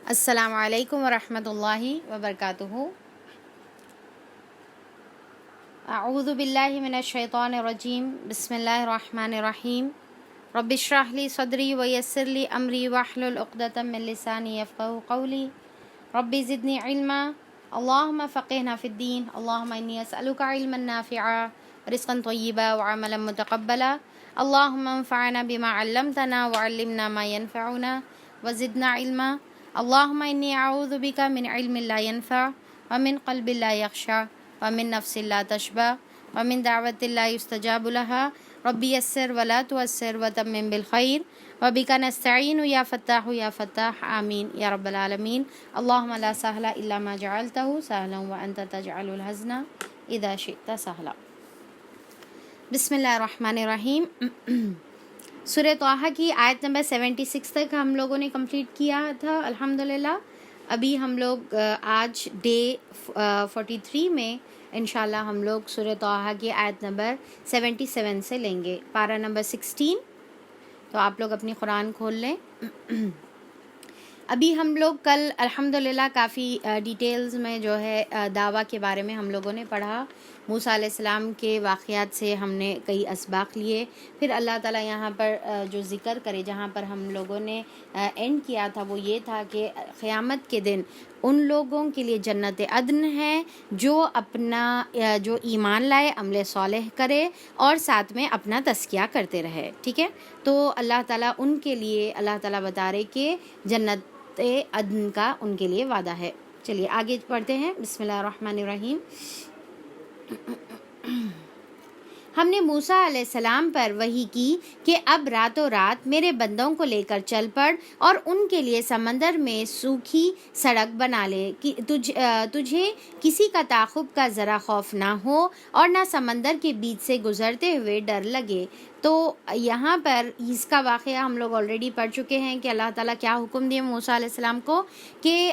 السلام علیکم ورحمۃ اللہ وبرکاتہ۔ اعوذ باللہ من الشیطان الرجیم، بسم اللہ الرحمن الرحیم۔ رب اشرح لی صدری ویسر لی امری واحلل عقدۃ من لسانی یفقہوا قولی۔ رب زدنی علما، اللہم فقہنا فی الدین، اللہم انی اسألک علما نافعا رزقا طیبا وعملا متقبلا، اللہم انفعنا بما علمتنا وعلمنا ما ینفعنا وزدنا علما، اللہم انی اعوذ بک من علم لا ینفع ومن قلب لا یخشع ومن نفس لا تشبع ومن دعوت لا یستجاب لها رب یسر ولا تعسر وتمم بالخیر وبک نستعین یا فتاح یا فتاح، آمین یا رب العالمین۔ اللہم لا سہل الا ما جعلتہ سہلا وانت تجعل الحزن اذا شئت سہلا۔ بسم اللہ الرحمن الرحیم۔ سورہ طٰہٰ کی آیت نمبر 76 تک ہم لوگوں نے کمپلیٹ کیا تھا الحمدللہ۔ ابھی ہم لوگ آج ڈے 43 میں انشاءاللہ ہم لوگ سورہ طٰہٰ کی آیت نمبر 77 سے لیں گے، پارہ نمبر 16۔ تو آپ لوگ اپنی قرآن کھول لیں۔ ابھی ہم لوگ کل الحمدللہ کافی ڈیٹیلز میں جو ہے دعویٰ کے بارے میں ہم لوگوں نے پڑھا۔ موسیٰ علیہ السلام کے واقعات سے ہم نے کئی اسباق لیے، پھر اللہ تعالیٰ یہاں پر جو ذکر کرے، جہاں پر ہم لوگوں نے اینڈ کیا تھا وہ یہ تھا کہ قیامت کے دن ان لوگوں کے لیے جنت عدن ہے جو جو ایمان لائے، عمل صالح کرے اور ساتھ میں اپنا تزکیہ کرتے رہے، ٹھیک ہے۔ تو اللہ تعالیٰ ان کے لیے اللہ تعالیٰ بتا رہے کہ جنت عدن کا ان کے لیے وعدہ ہے۔ چلیے آگے پڑھتے ہیں۔ بسم اللہ الرحمن الرحیم۔ ہم نے موسیٰ علیہ السلام پر وحی کی کہ اب راتوں رات میرے بندوں کو لے کر چل پڑ اور ان کے لیے سمندر میں سوکھی سڑک بنا لے کہ تجھے کسی کا تعاقب کا ذرا خوف نہ ہو اور نہ سمندر کے بیچ سے گزرتے ہوئے ڈر لگے۔ تو یہاں پر اس کا واقعہ ہم لوگ آلریڈی پڑھ چکے ہیں کہ اللہ تعالیٰ کیا حکم دیے موسیٰ علیہ السلام کو کہ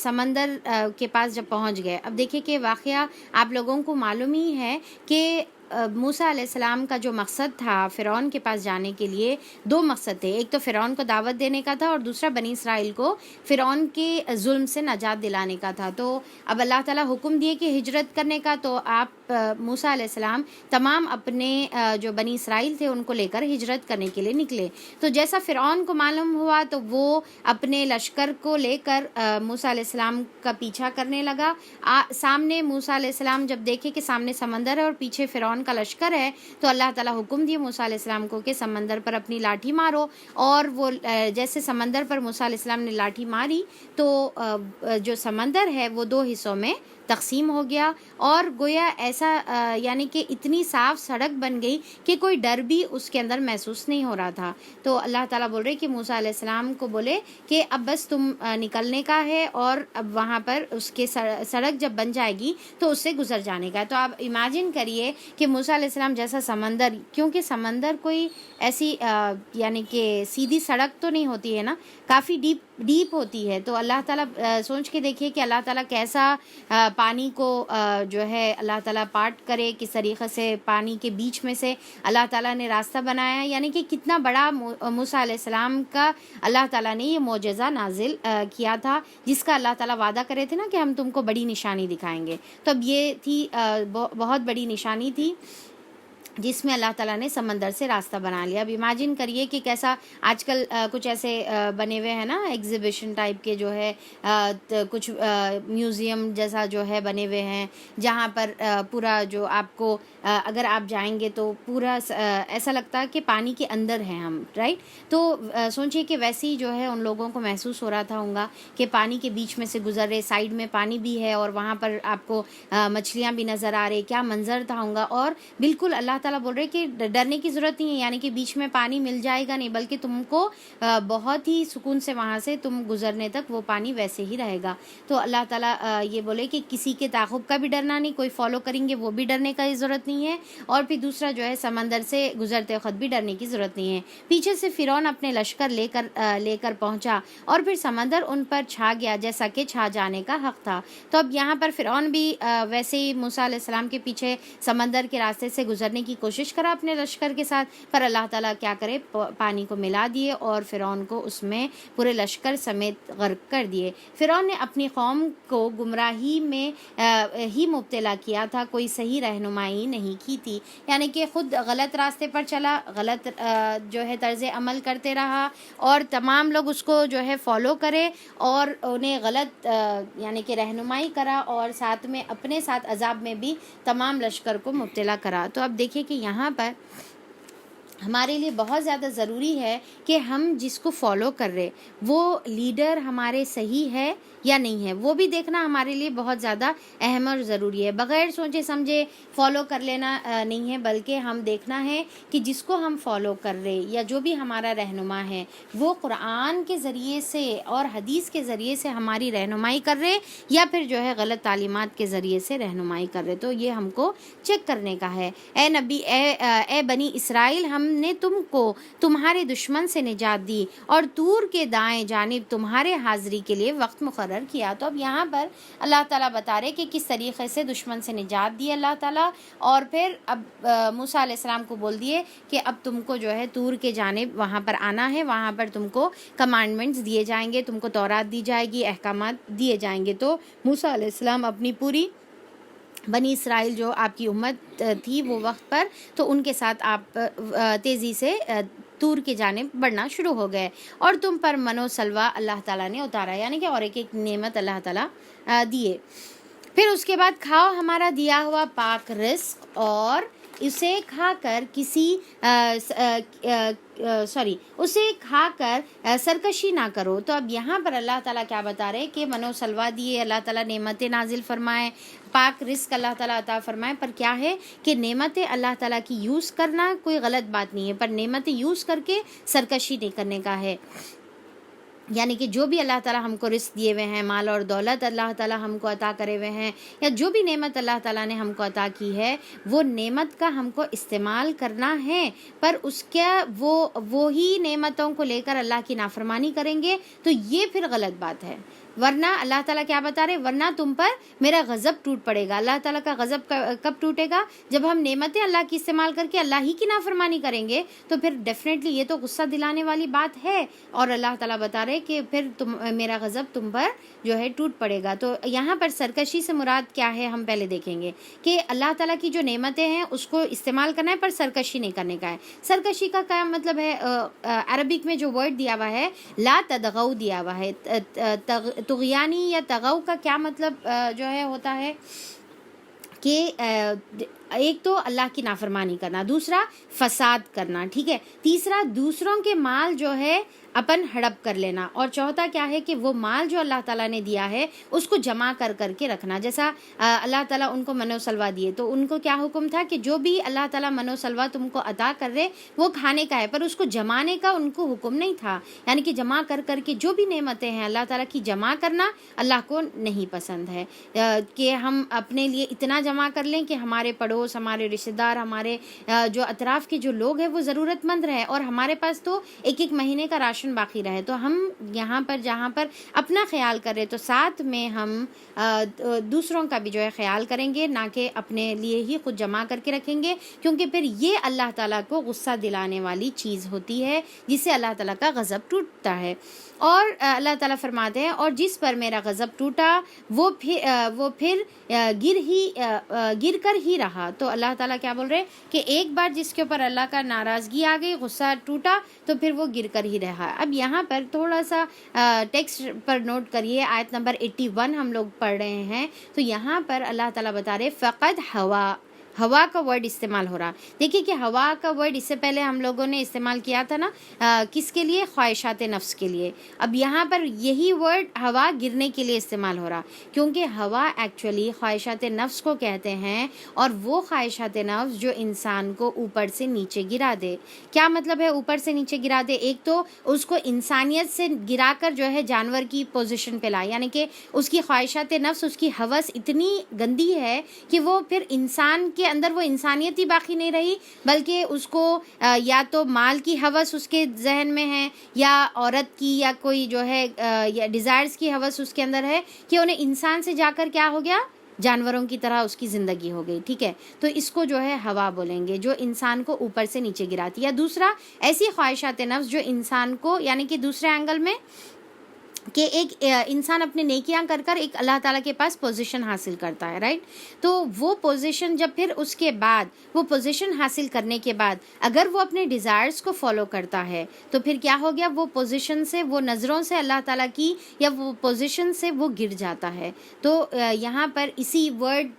سمندر کے پاس جب پہنچ گئے، اب دیکھیں کہ واقعہ آپ لوگوں کو معلوم ہی ہے کہ موسیٰ علیہ السلام کا جو مقصد تھا فرعون کے پاس جانے کے لیے، دو مقصد تھے، ایک تو فرعون کو دعوت دینے کا تھا اور دوسرا بنی اسرائیل کو فرعون کے ظلم سے نجات دلانے کا تھا۔ تو اب اللہ تعالیٰ حکم دیے کہ ہجرت کرنے کا، تو آپ موسیٰ علیہ السلام تمام اپنے جو بنی اسرائیل تھے ان کو لے کر ہجرت کرنے کے لیے نکلے۔ تو جیسا فرعون کو معلوم ہوا تو وہ اپنے لشکر کو لے کر موسیٰ علیہ السلام کا پیچھا کرنے لگا۔ سامنے موسیٰ علیہ السلام جب دیکھے کہ سامنے سمندر ہے اور پیچھے فرعون کا لشکر ہے، تو اللہ تعالیٰ حکم دیے موسیٰ علیہ السلام کو کہ سمندر پر اپنی لاٹھی مارو، اور وہ جیسے سمندر پر موسیٰ علیہ السلام نے لاٹھی ماری تو جو سمندر ہے وہ دو حصوں میں تقسیم ہو گیا، اور گویا ایسا یعنی کہ اتنی صاف سڑک بن گئی کہ کوئی ڈر بھی اس کے اندر محسوس نہیں ہو رہا تھا۔ تو اللہ تعالیٰ بول رہے کہ موسیٰ علیہ السلام کو بولے کہ اب بس تم نکلنے کا ہے، اور اب وہاں پر اس کے سڑک جب بن جائے گی تو اس سے گزر جانے کا ہے۔ تو آپ امیجن کریے کہ موسیٰ علیہ السلام جیسا سمندر، کیونکہ سمندر کوئی ایسی یعنی کہ سیدھی سڑک تو نہیں ہوتی ہے نا، کافی ڈیپ ہوتی ہے۔ تو اللہ تعالیٰ سوچ کے دیکھیے کہ اللہ تعالیٰ کیسا پانی کو جو ہے اللہ تعالیٰ پارٹ کرے، کس طریقے سے پانی کے بیچ میں سے اللہ تعالیٰ نے راستہ بنایا، یعنی کہ کتنا بڑا موسیٰ علیہ السلام کا اللہ تعالیٰ نے یہ معجزہ نازل کیا تھا، جس کا اللہ تعالیٰ وعدہ کرے تھے نا کہ ہم تم کو بڑی نشانی دکھائیں گے۔ تو اب یہ تھی بہت بڑی نشانی تھی جس میں اللہ تعالیٰ نے سمندر سے راستہ بنا لیا۔ اب امیجن کریے کہ کیسا آج کل کچھ ایسے بنے ہوئے ہیں نا ایگزیبیشن ٹائپ کے، جو ہے کچھ میوزیم جیسا جو ہے بنے ہوئے ہیں، جہاں پر پورا جو آپ کو اگر آپ جائیں گے تو پورا ایسا لگتا ہے کہ پانی کے اندر ہیں ہم، رائٹ؟ تو سوچیے کہ ویسے ہی جو ہے ان لوگوں کو محسوس ہو رہا تھا ہوگا کہ پانی کے بیچ میں سے گزر رہے، سائیڈ میں پانی بھی ہے اور وہاں پر آپ کو مچھلیاں بھی نظر آ رہے، کیا منظر تھا ہوگا۔ اور بالکل اللہ تعالیٰ بول رہے کہ ڈرنے کی ضرورت نہیں ہے، یعنی کہ بیچ میں پانی مل جائے گا نہیں، بلکہ تم کو بہت ہی سکون سے وہاں سے تم گزرنے تک وہ پانی ویسے ہی رہے گا۔ تو اللہ تعالیٰ یہ بولے کہ کسی کے تعاقب کا بھی ڈرنا نہیں، کوئی فالو کریں گے وہ بھی ڈرنے کا ضرورت نہیں نہیں ہے، اور پھر دوسرا جو ہے سمندر سے گزرتے وقت بھی ڈرنے کی ضرورت نہیں ہے۔ پیچھے سے فرعون اپنے لشکر لے کر پہنچا اور پھر سمندر ان پر چھا گیا جیسا کہ چھا جانے کا حق تھا۔ تو اب یہاں پر فرعون بھی ویسے ہی موسیٰ علیہ السلام کے پیچھے سمندر کے راستے سے گزرنے کی کوشش کرا اپنے لشکر کے ساتھ، پر اللہ تعالیٰ کیا کرے، پانی کو ملا دیے اور فرعون کو اس میں پورے لشکر سمیت غرق کر دیے۔ فرعون نے اپنی قوم کو گمراہی میں ہی مبتلا کیا تھا، کوئی صحیح رہنمائی نہیں کی تھی، یعنی کہ خود غلط راستے پر چلا، غلط جو ہے طرز عمل کرتے رہا اور تمام لوگ اس کو جو ہے فالو کرے اور انہیں غلط یعنی کہ رہنمائی کرا، اور ساتھ میں اپنے ساتھ عذاب میں بھی تمام لشکر کو مبتلا کرا۔ تو اب دیکھیں کہ یہاں پر ہمارے لیے بہت زیادہ ضروری ہے کہ ہم جس کو فالو کر رہے وہ لیڈر ہمارے صحیح ہے یا نہیں ہے، وہ بھی دیکھنا ہمارے لیے بہت زیادہ اہم اور ضروری ہے۔ بغیر سوچے سمجھے فالو کر لینا نہیں ہے، بلکہ ہم دیکھنا ہے کہ جس کو ہم فالو کر رہے یا جو بھی ہمارا رہنما ہے وہ قرآن کے ذریعے سے اور حدیث کے ذریعے سے ہماری رہنمائی کر رہے یا پھر جو ہے غلط تعلیمات کے ذریعے سے رہنمائی کر رہے، تو یہ ہم کو چیک کرنے کا ہے۔ اے نبی، اے بنی اسرائیل، ہم نے تم کو تمہارے دشمن سے نجات دی اور طور کے دائیں جانب تمہارے حاضری کے لیے وقت مقرر کیا۔ تو اب یہاں پر اللہ تعالیٰ بتا رہے کہ کس طریقے سے دشمن سے نجات دی اللہ تعالیٰ، اور پھر اب موسیٰ علیہ السلام کو بول دیے کہ اب تم کو جو ہے طور کے جانب وہاں پر آنا ہے، وہاں پر تم کو کمانڈمنٹس دیے جائیں گے، تم کو تورات دی جائے گی، احکامات دیے جائیں گے۔ تو موسیٰ علیہ السلام اپنی پوری بنی اسرائیل جو آپ کی امت تھی وہ وقت پر، تو ان کے ساتھ آپ تیزی سے طور کی جانب بڑھنا شروع ہو گئے، اور تم پر من و سلوہ اللہ تعالیٰ نے اتارا، یعنی کہ اور ایک نعمت اللہ تعالیٰ دیے۔ پھر اس کے بعد کھاؤ ہمارا دیا ہوا پاک رزق اور اسے کھا کر اسے کھا کر سرکشی نہ کرو۔ تو اب یہاں پر اللہ تعالیٰ کیا بتا رہے کہ من و سلوہ دیے اللہ تعالیٰ، نعمتیں نازل فرمائے، پاک رزق اللہ تعالیٰ عطا فرمائے، پر کیا ہے کہ نعمتیں اللہ تعالیٰ کی یوز کرنا کوئی غلط بات نہیں ہے، پر نعمتیں یوز کر کے سرکشی نہیں کرنے کا ہے۔ یعنی کہ جو بھی اللہ تعالیٰ ہم کو رزق دیے ہوئے ہیں، مال اور دولت اللہ تعالیٰ ہم کو عطا کرے ہوئے ہیں، یا جو بھی نعمت اللہ تعالیٰ نے ہم کو عطا کی ہے، وہ نعمت کا ہم کو استعمال کرنا ہے، پر اس کا وہی نعمتوں کو لے کر اللہ کی نافرمانی کریں گے تو یہ پھر غلط بات ہے۔ ورنہ اللہ تعالیٰ کیا بتا رہے، ورنہ تم پر میرا غضب ٹوٹ پڑے گا۔ اللہ تعالیٰ کا غضب کب ٹوٹے گا؟ جب ہم نعمتیں اللہ کی استعمال کر کے اللہ ہی کی نافرمانی کریں گے، تو پھر ڈیفینیٹلی یہ تو غصہ دلانے والی بات ہے، اور اللہ تعالیٰ بتا رہے کہ پھر میرا غضب تم پر جو ہے ٹوٹ پڑے گا۔ تو یہاں پر سرکشی سے مراد کیا ہے ہم پہلے دیکھیں گے کہ اللہ تعالیٰ کی جو نعمتیں ہیں اس کو استعمال کرنا ہے، پر سرکشی نہیں کرنے کا ہے۔ سرکشی کا کیا مطلب ہے؟ عربک میں جو ورڈ دیا ہوا ہے لا تدغوا دیا ہوا ہے، طغیانی یا تغو کا کیا مطلب جو ہے ہوتا ہے کہ ایک تو اللہ کی نافرمانی کرنا، دوسرا فساد کرنا، ٹھیک ہے، تیسرا دوسروں کے مال جو ہے اپن ہڑپ کر لینا، اور چوتھا کیا ہے کہ وہ مال جو اللہ تعالیٰ نے دیا ہے اس کو جمع کر کے رکھنا۔ جیسا اللہ تعالیٰ ان کو من و سلوہ دیے تو ان کو کیا حکم تھا کہ جو بھی اللہ تعالیٰ من و سلوہ تم کو عطا کر رہے وہ کھانے کا ہے، پر اس کو جمانے کا ان کو حکم نہیں تھا، یعنی کہ جمع کر کے جو بھی نعمتیں ہیں اللہ تعالیٰ کی جمع کرنا اللہ کو نہیں پسند ہے، کہ ہم اپنے لیے اتنا جمع کر لیں کہ ہمارے پڑوس، ہمارے رشتہ دار، ہمارے جو اطراف کے جو لوگ ہیں وہ ضرورت مند رہے، اور ہمارے پاس تو ایک مہینے کا راشن باقی رہے۔ تو ہم یہاں پر جہاں پر اپنا خیال کر رہے تو ساتھ میں ہم دوسروں کا بھی جو ہے خیال کریں گے، نہ کہ اپنے لیے ہی خود جمع کر کے رکھیں گے، کیونکہ پھر یہ اللہ تعالیٰ کو غصہ دلانے والی چیز ہوتی ہے جس سے اللہ تعالیٰ کا غضب ٹوٹتا ہے۔ اور اللہ تعالیٰ فرماتے ہیں اور جس پر میرا غضب ٹوٹا وہ پھر گر کر ہی رہا۔ تو اللہ تعالیٰ کیا بول رہے کہ ایک بار جس کے اوپر اللہ کا ناراضگی آ گئی، غصہ ٹوٹا، تو پھر وہ گر کر ہی رہا۔ اب یہاں پر تھوڑا سا ٹیکسٹ پر نوٹ کریے، آیت نمبر 81 ہم لوگ پڑھ رہے ہیں، تو یہاں پر اللہ تعالیٰ بتا رہے فقد ہوا کا ورڈ استعمال ہو رہا۔ دیکھیے کہ ہوا کا ورڈ اس سے پہلے ہم لوگوں نے استعمال کیا تھا نا، کس کے لیے؟ خواہشات نفس کے لیے۔ اب یہاں پر یہی ورڈ ہوا گرنے کے لیے استعمال ہو رہا، کیونکہ ہوا ایکچولی خواہشات نفس کو کہتے ہیں، اور وہ خواہشات نفس جو انسان کو اوپر سے نیچے گرا دے۔ کیا مطلب ہے اوپر سے نیچے گرا دے؟ ایک تو اس کو انسانیت سے گرا کر جو ہے جانور کی پوزیشن پہ لائے، یعنی کہ اس کی خواہشات نفس، اس کی ہوس اتنی گندی ہے کہ وہ پھر انسان کے اندر وہ انسانیت ہی باقی نہیں رہی، بلکہ اس کو یا تو مال کی ہوس اس کے ذہن میں ہے، یا عورت کی، یا کوئی جو ہے یا ڈیزائرز کی ہوس اس کے اندر ہے، کہ انہیں انسان سے جا کر کیا ہو گیا، جانوروں کی طرح اس کی زندگی ہو گئی. ٹھیک ہے، تو اس کو جو ہے ہوا بولیں گے، جو انسان کو اوپر سے نیچے گراتی. یا دوسرا ایسی خواہشات نفس جو انسان کو، یعنی کہ دوسرے اینگل میں کہ ایک انسان اپنے نیکیاں کر کر ایک اللہ تعالیٰ کے پاس پوزیشن حاصل کرتا ہے، رائٹ. تو وہ پوزیشن جب پھر اس کے بعد وہ پوزیشن حاصل کرنے کے بعد اگر وہ اپنے ڈیزائرز کو فالو کرتا ہے تو پھر کیا ہو گیا، وہ پوزیشن سے، وہ نظروں سے اللہ تعالیٰ کی، یا وہ پوزیشن سے وہ گر جاتا ہے. تو یہاں پر اسی ورڈ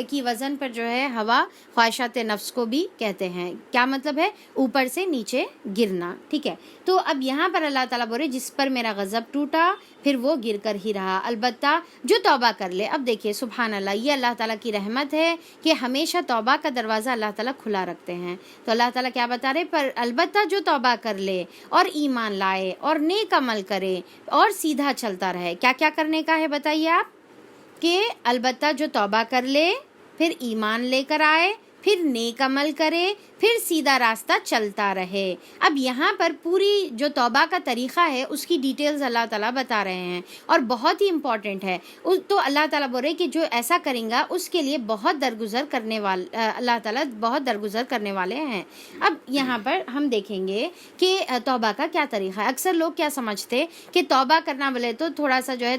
کی وزن پر جو ہے ہوا خواہشات نفس کو بھی کہتے ہیں. کیا مطلب ہے؟ اوپر سے نیچے گرنا. ٹھیک ہے، تو اب یہاں پر اللہ تعالیٰ بول رہے جس پر میرا غضب ٹوٹا پھر وہ گر کر ہی رہا، البتہ جو توبہ کر لے. اب دیکھیے سبحان اللہ، یہ اللہ تعالیٰ کی رحمت ہے کہ ہمیشہ توبہ کا دروازہ اللہ تعالیٰ کھلا رکھتے ہیں. تو اللہ تعالیٰ کیا بتا رہے؟ پر البتہ جو توبہ کر لے اور ایمان لائے اور نیک عمل کرے اور سیدھا چلتا رہے. کیا کیا کرنے کا ہے بتائیے آپ؟ کہ البتہ جو توبہ کر لے، پھر ایمان لے کر آئے، پھر نیک عمل کرے، پھر سیدھا راستہ چلتا رہے. اب یہاں پر پوری جو توبہ کا طریقہ ہے اس کی ڈیٹیلز اللہ تعالیٰ بتا رہے ہیں، اور بہت ہی امپورٹنٹ ہے. تو اللہ تعالیٰ بول رہے کہ جو ایسا کریں گا اس کے لیے بہت درگزر کرنے والے، اللہ تعالیٰ بہت درگزر کرنے والے ہیں. اب یہاں پر ہم دیکھیں گے کہ توبہ کا کیا طریقہ ہے. اکثر لوگ کیا سمجھتے کہ توبہ کرنا بولے تو تھوڑا سا جو ہے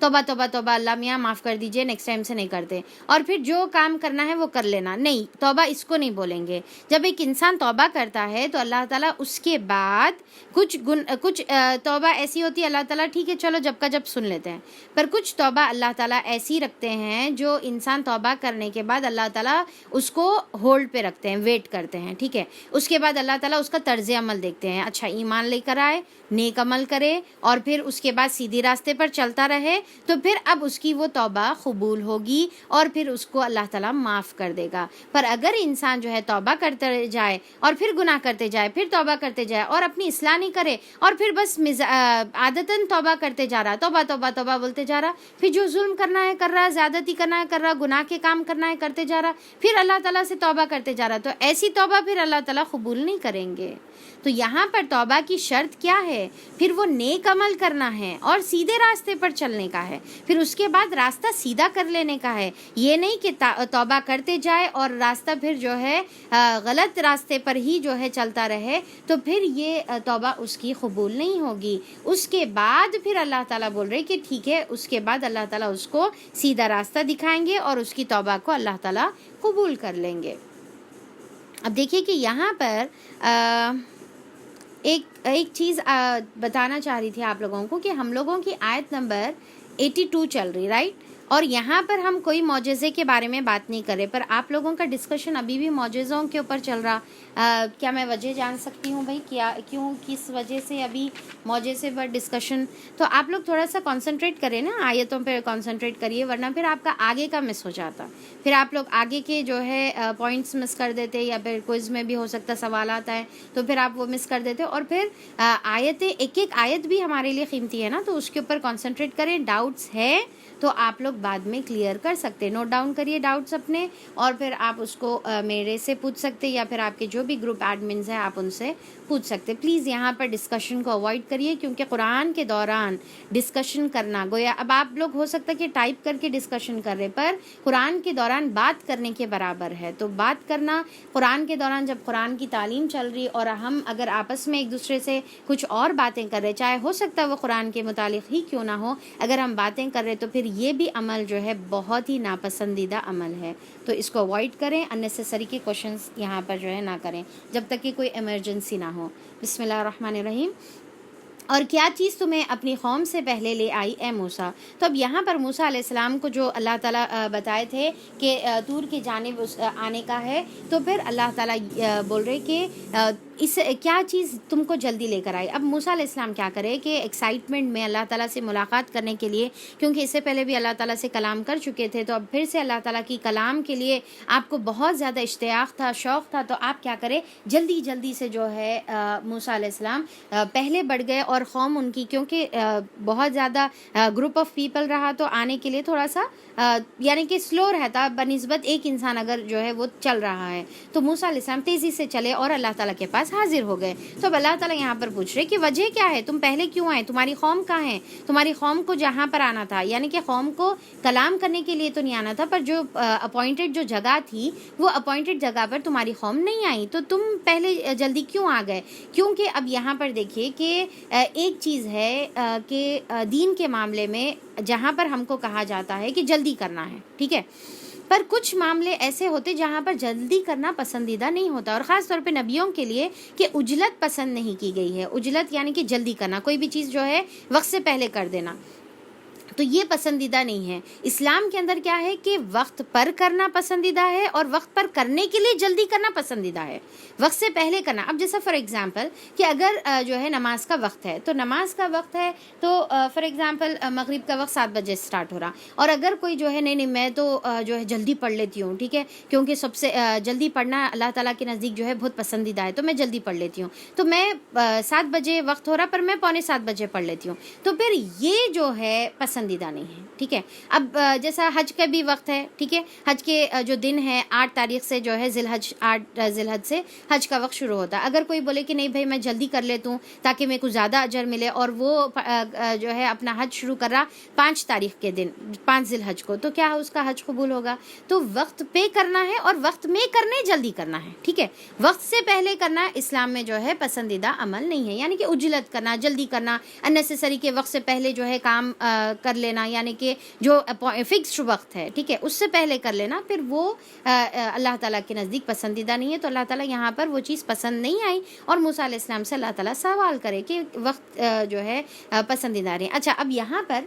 توبہ توبہ توبہ، اللہ میاں معاف کر دیجئے، نیکسٹ ٹائم سے نہیں کرتے، اور پھر جو کام کرنا ہے وہ کر لینا. نہیں، توبہ اس کو نہیں بولیں گے. جب ایک انسان توبہ کرتا ہے تو اللہ تعالیٰ اس کے بعد کچھ توبہ ایسی ہوتی ہے اللہ تعالیٰ ٹھیک ہے چلو جب کا جب سن لیتے ہیں، پر کچھ توبہ اللہ تعالیٰ ایسی رکھتے ہیں جو انسان توبہ کرنے کے بعد اللہ تعالیٰ اس کو ہولڈ پہ رکھتے ہیں، ویٹ کرتے ہیں. ٹھیک ہے، اس کے بعد اللہ تعالیٰ اس کا طرز عمل دیکھتے ہیں. اچھا، ایمان لے کر آئے، نیک عمل کرے، اور پھر اس کے بعد سیدھی راستے پر چلتا رہے، تو پھر اب اس کی وہ توبہ قبول ہوگی اور پھر اس کو اللہ تعالیٰ معاف کر دے گا. پر اگر انسان جو ہے توبہ کرتے جائے اور پھر گناہ کرتے جائے، پھر توبہ کرتے جائے اور اپنی اصلاح نہیں کرے، اور پھر بس عادتاً توبہ کرتے جا رہا، توبہ توبہ توبہ بولتے جا رہا، پھر جو ظلم کرنا ہے کر رہا، زیادتی کرنا ہے کر رہا، گناہ کے کام کرنا ہے کرتے جا رہا، پھر اللہ تعالیٰ سے توبہ کرتے جا رہا، تو ایسی توبہ پھر اللہ تعالیٰ قبول نہیں کریں گے. تو یہاں پر توبہ کی شرط کیا ہے؟ پھر وہ نیک عمل کرنا ہے اور سیدھے راستے پر چلنے کا ہے، پھر اس کے بعد راستہ سیدھا کر لینے کا ہے. یہ نہیں کہ توبہ کرتے جائے اور راستہ پھر جو ہے غلط راستے پر ہی جو ہے چلتا رہے، تو پھر یہ توبہ اس کی قبول نہیں ہوگی. اس کے بعد پھر اللہ تعالیٰ بول رہے کہ ٹھیک ہے، اس کے بعد اللہ تعالیٰ اس کو سیدھا راستہ دکھائیں گے اور اس کی توبہ کو اللہ تعالیٰ قبول کر لیں گے. اب دیکھیے کہ یہاں پر ایک چیز بتانا چاہ رہی تھی آپ لوگوں کو، کہ ہم لوگوں کی آیت نمبر 82 چل رہی، رائٹ، اور یہاں پر ہم کوئی معجزے کے بارے میں بات نہیں کر رہے، پر آپ لوگوں کا ڈسکشن ابھی بھی معجزوں کے اوپر چل رہا. کیا میں وجہ جان سکتی ہوں بھائی، کیوں کس وجہ سے ابھی معجزے پر ڈسکشن؟ تو آپ لوگ تھوڑا سا کنسنٹریٹ کریں نا، آیتوں پہ کنسنٹریٹ کریے، ورنہ پھر آپ کا آگے کا مس ہو جاتا، پھر آپ لوگ آگے کے جو ہے پوائنٹس مس کر دیتے، یا پھر کوئز میں بھی ہو سکتا سوالات آئے تو پھر آپ وہ مس کر دیتے، اور پھر آیتیں ایک آیت بھی ہمارے لیے قیمتی ہے نا، تو اس کے اوپر کنسنٹریٹ کریں. ڈاؤٹس ہے تو آپ لوگ بعد میں کلیئر کر سکتے، نوٹ ڈاؤن کریے ڈاؤٹس اپنے، اور پھر آپ اس کو میرے سے پوچھ سکتے، یا پھر آپ کے جو بھی گروپ ایڈمنز ہیں آپ ان سے پوچھ سکتے. پلیز یہاں پر ڈسکشن کو اوائڈ کریے، کیونکہ قرآن کے دوران ڈسکشن کرنا گویا اب آپ لوگ ہو سکتا ہے کہ ٹائپ کر کے ڈسکشن کر رہے، پر قرآن کے دوران بات کرنے کے برابر ہے. تو بات کرنا قرآن کے دوران، جب قرآن کی تعلیم چل رہی اور ہم اگر آپس میں ایک دوسرے سے کچھ اور باتیں کر رہے، چاہے ہو سکتا ہے وہ قرآن کے متعلق ہی کیوں نہ ہو، اگر ہم باتیں کر رہے تو پھر یہ بھی عمل جو ہے بہت ہی ناپسندیدہ عمل ہے. تو اس کو اوائڈ کریں، اننیسیسری کے کوشچنس یہاں پر جو ہے نہ کریں جب تک کہ کوئی ایمرجنسی نہ ہو. بسم اللہ الرحمن الرحیم. اور کیا چیز تمہیں اپنی قوم سے پہلے لے آئی اے موسیٰ؟ تو اب یہاں پر موسیٰ علیہ السلام کو جو اللہ تعالیٰ بتائے تھے کہ طور کی جانب آنے کا ہے، تو پھر اللہ تعالیٰ بول رہے کہ اس کیا چیز تم کو جلدی لے کر آئی. اب موسیٰ علیہ السلام کیا کرے کہ ایکسائٹمنٹ میں اللہ تعالیٰ سے ملاقات کرنے کے لیے، کیونکہ اس سے پہلے بھی اللہ تعالیٰ سے کلام کر چکے تھے، تو اب پھر سے اللہ تعالیٰ کی کلام کے لیے آپ کو بہت زیادہ اشتیاق تھا، شوق تھا، تو آپ کیا کرے جلدی جلدی سے جو ہے موسیٰ علیہ السلام پہلے بڑھ گئے، اور قوم ان کی کیونکہ بہت زیادہ گروپ آف پیپل رہا تو آنے کے لیے تھوڑا سا یعنی کہ سلو رہتا بنسبت ایک انسان اگر جو ہے وہ چل رہا ہے. تو موسیٰ علیہ السلام تیزی سے چلے اور اللہ تعالیٰ کے پاس حاضر ہو گئے. تو اب اللہ تعالیٰ یہاں پر پوچھ رہے کہ وجہ کیا ہے، تم پہلے کیوں آئے، تمہاری قوم کہاں ہے، تمہاری قوم کو جہاں پر آنا تھا، یعنی کہ قوم کو کلام کرنے کے لیے تو نہیں آنا تھا، پر جو اپوائنٹڈ جو جگہ تھی وہ اپوائنٹڈ جگہ پر تمہاری قوم نہیں آئی، تو تم پہلے جلدی کیوں آ گئے. کیونکہ اب یہاں پر دیکھیے کہ ایک چیز ہے کہ دین کے معاملے میں جہاں پر ہم کو کہا جاتا ہے کہ جلدی کرنا ہے، ٹھیک ہے، پر کچھ معاملے ایسے ہوتے جہاں پر جلدی کرنا پسندیدہ نہیں ہوتا، اور خاص طور پہ نبیوں کے لیے کہ عجلت پسند نہیں کی گئی ہے. عجلت یعنی کہ جلدی کرنا، کوئی بھی چیز جو ہے وقت سے پہلے کر دینا، تو یہ پسندیدہ نہیں ہے. اسلام کے اندر کیا ہے کہ وقت پر کرنا پسندیدہ ہے، اور وقت پر کرنے کے لیے جلدی کرنا پسندیدہ ہے، وقت سے پہلے کرنا. اب جیسا فار ایگزامپل کہ اگر جو ہے نماز کا وقت ہے، تو نماز کا وقت ہے تو فار ایگزامپل مغرب کا وقت 7 بجے سٹارٹ ہو رہا، اور اگر کوئی جو ہے نہیں میں تو جو ہے جلدی پڑھ لیتی ہوں، ٹھیک ہے، کیونکہ سب سے جلدی پڑھنا اللہ تعالیٰ کے نزدیک جو ہے بہت پسندیدہ ہے، تو میں جلدی پڑھ لیتی ہوں، تو میں 7 بجے وقت ہو رہا پر میں 6:45 بجے پڑھ لیتی ہوں، تو پھر یہ جو ہے پسندیدہ نہیں ہے. ٹھیک ہے. اب جیسا حج کا بھی وقت ہے، ٹھیک ہے، حج کے جو دن ہے 8 تاریخ سے جو ہے آٹھ ذی الحج سے حج کا وقت شروع ہوتا ہے. اگر کوئی بولے کہ نہیں بھائی میں جلدی کر لیتا ہوں تاکہ میرے کو زیادہ اجر ملے، اور وہ جو ہے اپنا حج شروع کر رہا 5 تاریخ کے دن 5 ذی الحج کو، تو کیا اس کا حج قبول ہوگا؟ تو وقت پہ کرنا ہے اور وقت میں کرنے جلدی کرنا ہے. ٹھیک ہے. وقت سے پہلے کرنا اسلام میں جو ہے پسندیدہ عمل نہیں ہے، یعنی کہ عجلت کرنا، جلدی کرنا، اننیسیسری کے وقت سے پہلے جو ہے کام کر لینا، یعنی کہ جو فکسڈ وقت ہے، ٹھیک ہے، اس سے پہلے کر لینا، پھر وہ اللہ تعالیٰ کے نزدیک پسندیدہ نہیں ہے. تو اللہ تعالیٰ یہاں پر وہ چیز پسند نہیں آئی، اور موسیٰ علیہ السلام سے اللہ تعالیٰ سوال کرے کہ وقت جو ہے پسندیدہ رہے. اچھا، اب یہاں پر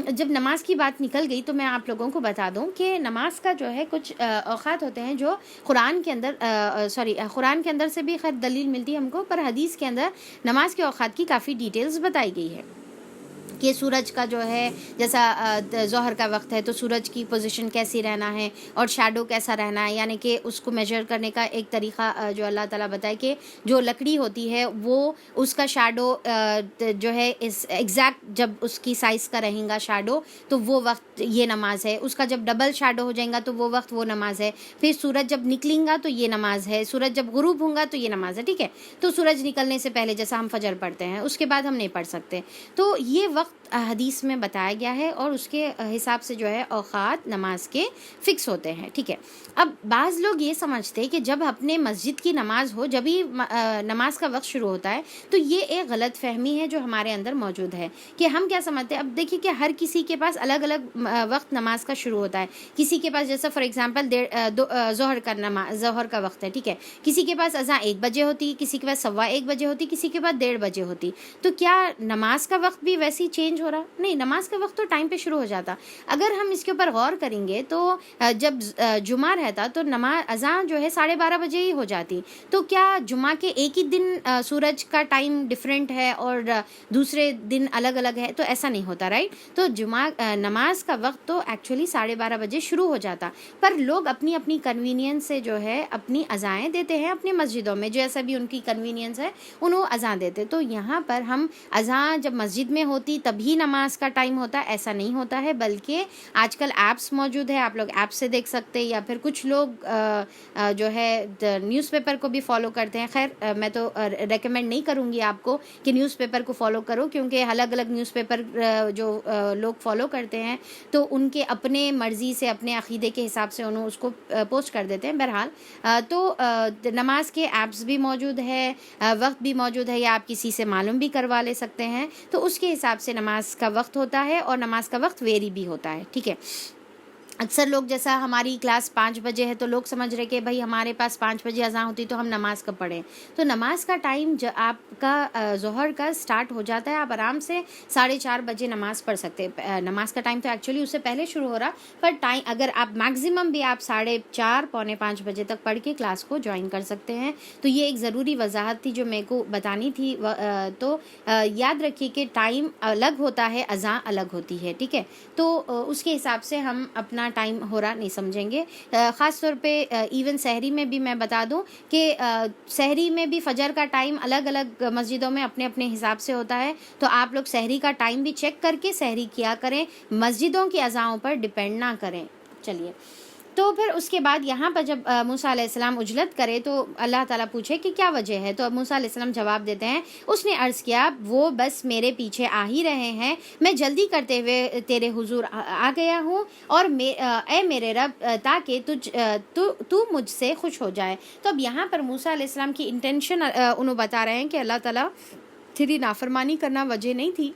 جب نماز کی بات نکل گئی تو میں آپ لوگوں کو بتا دوں کہ نماز کا جو ہے کچھ اوقات ہوتے ہیں جو قرآن کے اندر سے بھی خیر دلیل ملتی ہے ہم کو، پر حدیث کے اندر نماز کے اوقات کی کافی ڈیٹیلز بتائی گئی ہے کہ سورج کا جو ہے جیسا ظہر کا وقت ہے تو سورج کی پوزیشن کیسی رہنا ہے اور شیڈو کیسا رہنا ہے، یعنی کہ اس کو میجر کرنے کا ایک طریقہ جو اللہ تعالیٰ بتائے کہ جو لکڑی ہوتی ہے وہ اس کا شیڈو جو ہے ایگزیکٹ جب اس کی سائز کا رہیں گا شیڈو تو وہ وقت یہ نماز ہے، اس کا جب ڈبل شیڈو ہو جائے گا تو وہ وقت وہ نماز ہے، پھر سورج جب نکلیں گا تو یہ نماز ہے، سورج جب غروب ہوں گا تو یہ نماز ہے. ٹھیک ہے. تو سورج نکلنے سے پہلے جیسا ہم فجر پڑھتے ہیں اس کے بعد ہم نہیں پڑھ سکتے، تو یہ وقت حدیث میں بتایا گیا ہے اور اس کے حساب سے جو ہے اوقات نماز کے فکس ہوتے ہیں. ٹھیک ہے. اب بعض لوگ یہ سمجھتے کہ جب اپنے مسجد کی نماز ہو جب ہی نماز کا وقت شروع ہوتا ہے، تو یہ ایک غلط فہمی ہے جو ہمارے اندر موجود ہے کہ ہم کیا سمجھتے ہیں. اب دیکھیے کہ ہر کسی کے پاس الگ الگ وقت نماز کا شروع ہوتا ہے. کسی کے پاس جیسا فار ایگزامپل ظہر کا وقت ہے، ٹھیک ہے، کسی کے پاس اذان 1 بجے ہوتی، کسی کے پاس 1:15 بجے ہوتی، کسی کے پاس 1:30 بجے ہوتی. تو کیا نماز کا وقت بھی ویسے ہی چینج ہو رہا؟ نہیں، نماز کا وقت تو ٹائم پہ شروع ہو جاتا. اگر ہم اس کے اوپر غور کریں گے تو جب جمعہ رہتا تو اذان جو ہے 12:30 بجے ہی ہو جاتی. تو کیا جمعہ کے ایک ہی دن سورج کا ٹائم ڈفرینٹ ہے اور دوسرے دن الگ الگ ہے؟ تو ایسا نہیں ہوتا، رائٹ. تو جمعہ نماز کا وقت تو ایکچولی 12:30 بجے شروع ہو جاتا، پر لوگ اپنی اپنی کنوینئنس سے جو ہے اپنی اذانیں دیتے ہیں اپنی مسجدوں میں، جیسا بھی ان کی کنوینئنس ہے انہوں اذان دیتے. تو یہاں پر ہم اذان جب مسجد میں ہوتی تبھی نماز کا ٹائم ہوتا ہے ایسا نہیں ہوتا ہے، بلکہ آج کل ایپس موجود ہے، آپ لوگ ایپ سے دیکھ سکتے، یا پھر کچھ لوگ جو ہے نیوز پیپر کو بھی فالو کرتے ہیں. خیر میں تو ریکمینڈ نہیں کروں گی آپ کو کہ نیوز پیپر کو فالو کرو، کیونکہ الگ الگ نیوز پیپر جو لوگ فالو کرتے ہیں تو ان کے اپنے مرضی سے اپنے عقیدے کے حساب سے انہوں اس کو پوسٹ کر دیتے ہیں. بہرحال تو نماز کے ایپس بھی موجود ہے، وقت بھی موجود ہے، یا آپ کسی سے معلوم بھی کروا لے سکتے ہیں. تو اس کے حساب سے نماز کا وقت ہوتا ہے اور نماز کا وقت ویری بھی ہوتا ہے. ٹھیک ہے. اکثر لوگ جیسا ہماری کلاس 5 بجے ہے تو لوگ سمجھ رہے کہ بھائی ہمارے پاس 5 بجے اذان ہوتی تو ہم نماز کب پڑھیں. تو نماز کا ٹائم آپ کا ظہر کا سٹارٹ ہو جاتا ہے. آپ آرام سے 4:30 بجے نماز پڑھ سکتے ہیں. نماز کا ٹائم تو ایکچولی اس سے پہلے شروع ہو رہا, پر ٹائم اگر آپ میکزیمم بھی آپ 4:30 پونے 5 بجے تک پڑھ کے کلاس کو جوائن کر سکتے ہیں. تو یہ ایک ضروری وضاحت تھی جو میرے کو بتانی تھی. تو یاد رکھیے کہ ٹائم الگ ہوتا ہے, اذان الگ ہوتی ہے, ٹھیک ہے. تو اس کے حساب سے ہم اپنا ٹائم ہو رہا نہیں سمجھیں گے. خاص طور پہ ایون سحری میں بھی میں بتا دوں کہ سحری میں بھی فجر کا ٹائم الگ الگ مسجدوں میں اپنے اپنے حساب سے ہوتا ہے. تو آپ لوگ سحری کا ٹائم بھی چیک کر کے سحری کیا کریں, مسجدوں کی اذانوں پر ڈپینڈ نہ کریں. چلیے, تو پھر اس کے بعد یہاں پر جب موسیٰ علیہ السلام عجلت کرے تو اللہ تعالیٰ پوچھے کہ کیا وجہ ہے. تو موسیٰ علیہ السلام جواب دیتے ہیں, اس نے عرض کیا وہ بس میرے پیچھے آ ہی رہے ہیں, میں جلدی کرتے ہوئے تیرے حضور آ گیا ہوں, اور اے میرے رب تاکہ تو مجھ سے خوش ہو جائے. تو اب یہاں پر موسیٰ علیہ السلام کی انٹینشن انہوں بتا رہے ہیں کہ اللہ تعالیٰ تیری نافرمانی کرنا وجہ نہیں تھی,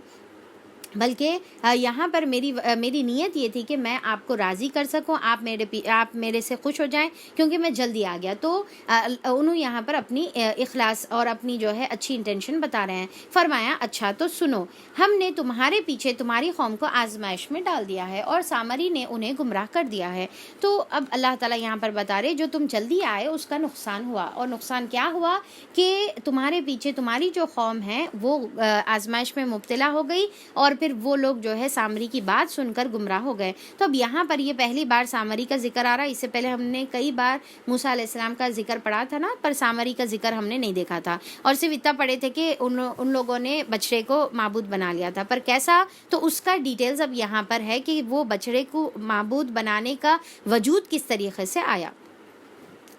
بلکہ یہاں پر میری نیت یہ تھی کہ میں آپ کو راضی کر سکوں, آپ میرے سے خوش ہو جائیں کیونکہ میں جلدی آ گیا. تو انہوں یہاں پر اپنی اخلاص اور اپنی جو ہے اچھی انٹینشن بتا رہے ہیں. فرمایا اچھا تو سنو, ہم نے تمہارے پیچھے تمہاری قوم کو آزمائش میں ڈال دیا ہے اور سامری نے انہیں گمراہ کر دیا ہے. تو اب اللہ تعالیٰ یہاں پر بتا رہے جو تم جلدی آئے اس کا نقصان ہوا, اور نقصان کیا ہوا کہ تمہارے پیچھے تمہاری جو قوم ہے وہ آزمائش میں مبتلا ہو گئی, اور پھر وہ لوگ جو ہے سامری کی بات سن کر گمراہ ہو گئے. تو اب یہاں پر یہ پہلی بار سامری کا ذکر آ رہا ہے. اس سے پہلے ہم نے کئی بار موسیٰ علیہ السلام کا ذکر پڑھا تھا نا, پر سامری کا ذکر ہم نے نہیں دیکھا تھا, اور صرف اتنا پڑھے تھے کہ ان لوگوں نے بچڑے کو معبود بنا لیا تھا. پر کیسا, تو اس کا ڈیٹیلز اب یہاں پر ہے کہ وہ بچڑے کو معبود بنانے کا وجود کس طریقے سے آیا.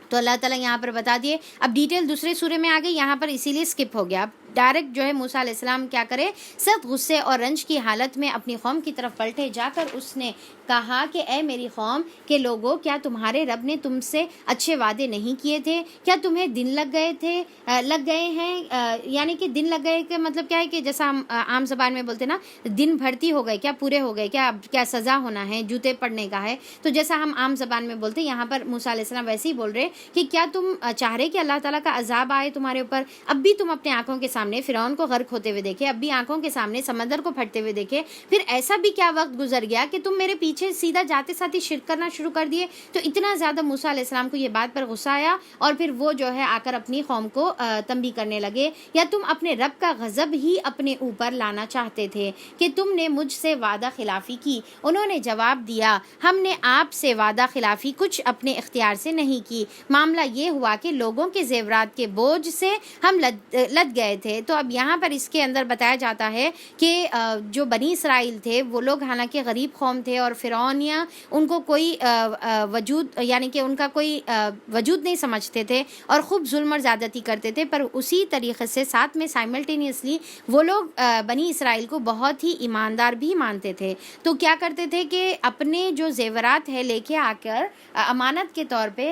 تو اللہ تعالیٰ یہاں پر بتا دیے. اب ڈیٹیل دوسرے سورے میں آ گئی, یہاں پر اسی لیے سکپ ہو گیا. اب ڈائریکٹ جو ہے موسیٰ علیہ السلام کیا کرے, سخت غصے اور رنج کی حالت میں اپنی قوم کی طرف پلٹے جا کر اس نے کہا کہ اے میری قوم کے لوگوں, کیا تمہارے رب نے تم سے اچھے وعدے نہیں کیے تھے؟ کیا تمہیں دن لگ گئے ہیں, یعنی کہ دن لگ گئے کا مطلب کیا ہے کہ جیسا ہم عام زبان میں بولتے نا, دن بھرتی ہو گئے, کیا پورے ہو گئے, کیا سزا ہونا ہے, جوتے پڑنے کا ہے. تو جیسا ہم عام زبان میں بولتے, یہاں پر موسیٰ علیہ السلام ویسے ہی بول رہے کہ کیا تم چاہ رہے کہ اللہ تعالیٰ کا عذاب آئے تمہارے اوپر؟ اب بھی تم اپنے آنکھوں کے سامنے فرعون کو غرق ہوتے ہوئے دیکھے, اب بھی آنکھوں کے سامنے سمندر کو پھٹتے ہوئے دیکھے, پھر ایسا بھی کیا وقت گزر گیا کہ تم میرے پیچھے سیدھا جاتے ساتھ ہی شرک کرنا شروع کر دیے. تو اتنا زیادہ موسیٰ علیہ السلام کو یہ بات پر غصہ آیا, اور پھر وہ جو ہے آ کر اپنی قوم کو تنبیہ کرنے لگے, یا تم اپنے رب کا غضب ہی اپنے اوپر لانا چاہتے تھے کہ تم نے مجھ سے وعدہ خلافی کی؟ انہوں نے جواب دیا, ہم نے آپ سے وعدہ خلافی کچھ اپنے اختیار سے نہیں کی. معاملہ یہ ہوا کہ لوگوں کے زیورات کے بوجھ سے ہم لد گئے تھے. تو اب یہاں پر اس کے اندر بتایا جاتا ہے کہ جو بنی اسرائیل تھے وہ لوگ حالانکہ غریب قوم تھے, اور فرعونیہ ان کو کوئی وجود, یعنی کہ ان کا کوئی وجود نہیں سمجھتے تھے, اور خوب ظلم اور زیادتی کرتے تھے. پر اسی طریقے سے ساتھ میں سائملٹینیسلی وہ لوگ بنی اسرائیل کو بہت ہی ایماندار بھی مانتے تھے. تو کیا کرتے تھے کہ اپنے جو زیورات ہے لے کے آ کر امانت کے طور پہ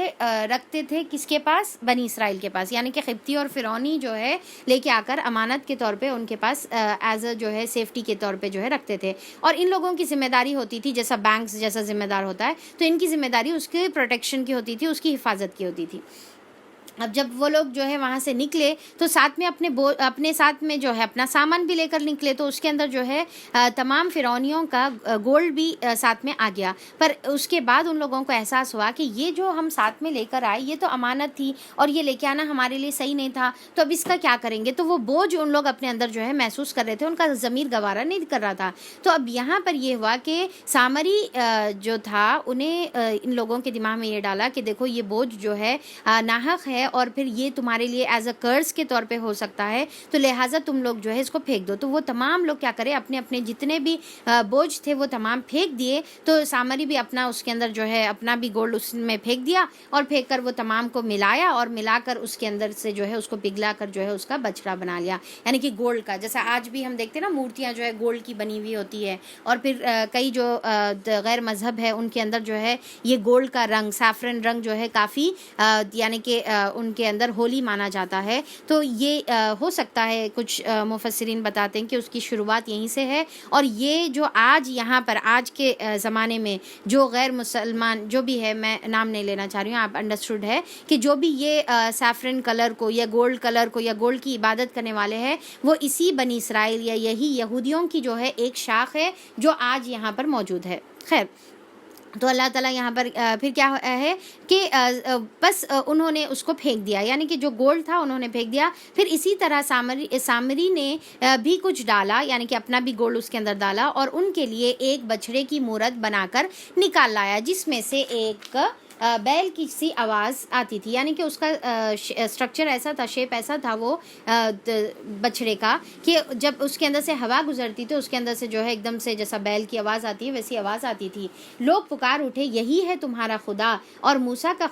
رکھتے تھے, کس کے پاس؟ بنی اسرائیل کے پاس, یعنی کہ قبطی اور فرعونی جو ہے لے کے آ کر امانت کے طور پہ ان کے پاس ایز اے جو ہے سیفٹی کے طور پہ جو ہے رکھتے تھے. اور ان لوگوں کی ذمہ داری ہوتی تھی جیسا بینکس جیسا ذمہ دار ہوتا ہے, تو ان کی ذمہ داری اس کے پروٹیکشن کی ہوتی تھی, اس کی حفاظت کی ہوتی تھی. اب جب وہ لوگ جو ہے وہاں سے نکلے تو ساتھ میں اپنے ساتھ میں جو ہے اپنا سامان بھی لے کر نکلے, تو اس کے اندر جو ہے تمام فرعونیوں کا گولڈ بھی ساتھ میں آ گیا. پر اس کے بعد ان لوگوں کو احساس ہوا کہ یہ جو ہم ساتھ میں لے کر آئے یہ تو امانت تھی, اور یہ لے کے آنا ہمارے لیے صحیح نہیں تھا, تو اب اس کا کیا کریں گے؟ تو وہ بوجھ ان لوگ اپنے اندر جو ہے محسوس کر رہے تھے, ان کا ضمیر گوارا نہیں کر رہا تھا. تو اب یہاں پر یہ ہوا کہ سامری جو تھا انہیں ان لوگوں کے دماغ میں یہ ڈالا کہ دیکھو یہ بوجھ جو ہے ناحق ہے, اور پھر یہ تمہارے لیے ایز اے کرز کے طور پہ ہو سکتا ہے, تو لہٰذا تم لوگ جو ہے اس کو پھینک دو. تو وہ تمام لوگ کیا کرے, اپنے اپنے جتنے بھی بوجھ تھے وہ تمام پھینک دیے. تو سامری بھی اپنا اس کے اندر جو ہے اپنا بھی گولڈ اس میں پھینک دیا, اور پھینک کر وہ تمام کو ملایا, اور ملا کر اس کے اندر سے جو ہے اس کو پگھلا کر جو ہے اس کا بچڑا بنا لیا, یعنی کہ گولڈ کا. جیسا آج بھی ہم دیکھتے ہیں نا مورتیاں جو ہے گولڈ کی بنی ہوئی ہوتی ہے, اور پھر کئی جو غیر مذہب ہے ان کے اندر جو ہے یہ گولڈ کا رنگ, سیفرن رنگ جو ہے کافی یعنی کہ ان کے اندر ہولی مانا جاتا ہے. تو یہ ہو سکتا ہے کچھ مفسرین بتاتے ہیں کہ اس کی شروعات یہیں سے ہے. اور یہ جو آج یہاں پر آج کے زمانے میں جو غیر مسلمان جو بھی ہے, میں نام نہیں لینا چاہ رہی ہوں, آپ انڈرسٹوڈ ہے کہ جو بھی یہ سیفرن کلر کو یا گولڈ کلر کو یا گولڈ کی عبادت کرنے والے ہیں, وہ اسی بنی اسرائیل یا یہی یہودیوں کی جو ہے ایک شاخ ہے جو آج یہاں پر موجود ہے. خیر, تو اللہ تعالیٰ یہاں پر پھر کیا ہے کہ بس انہوں نے اس کو پھینک دیا, یعنی کہ جو گولڈ تھا انہوں نے پھینک دیا. پھر اسی طرح سامری نے بھی کچھ ڈالا, یعنی کہ اپنا بھی گولڈ اس کے اندر ڈالا, اور ان کے لیے ایک بچھڑے کی مورت بنا کر نکال لایا, جس میں سے ایک بیل کی سی آواز آتی تھی, یعنی کہ اس کا اسٹرکچر ایسا تھا, شیپ ایسا تھا وہ بچھڑے کا کہ جب اس کے اندر سے ہوا گزرتی تو اس کے اندر سے جو ہے ایک دم سے جیسا بیل کی آواز آتی ہے ویسی آواز آتی تھی. لوگ پکار اٹھے, یہی ہے تمہارا خدا اور موسیٰ کا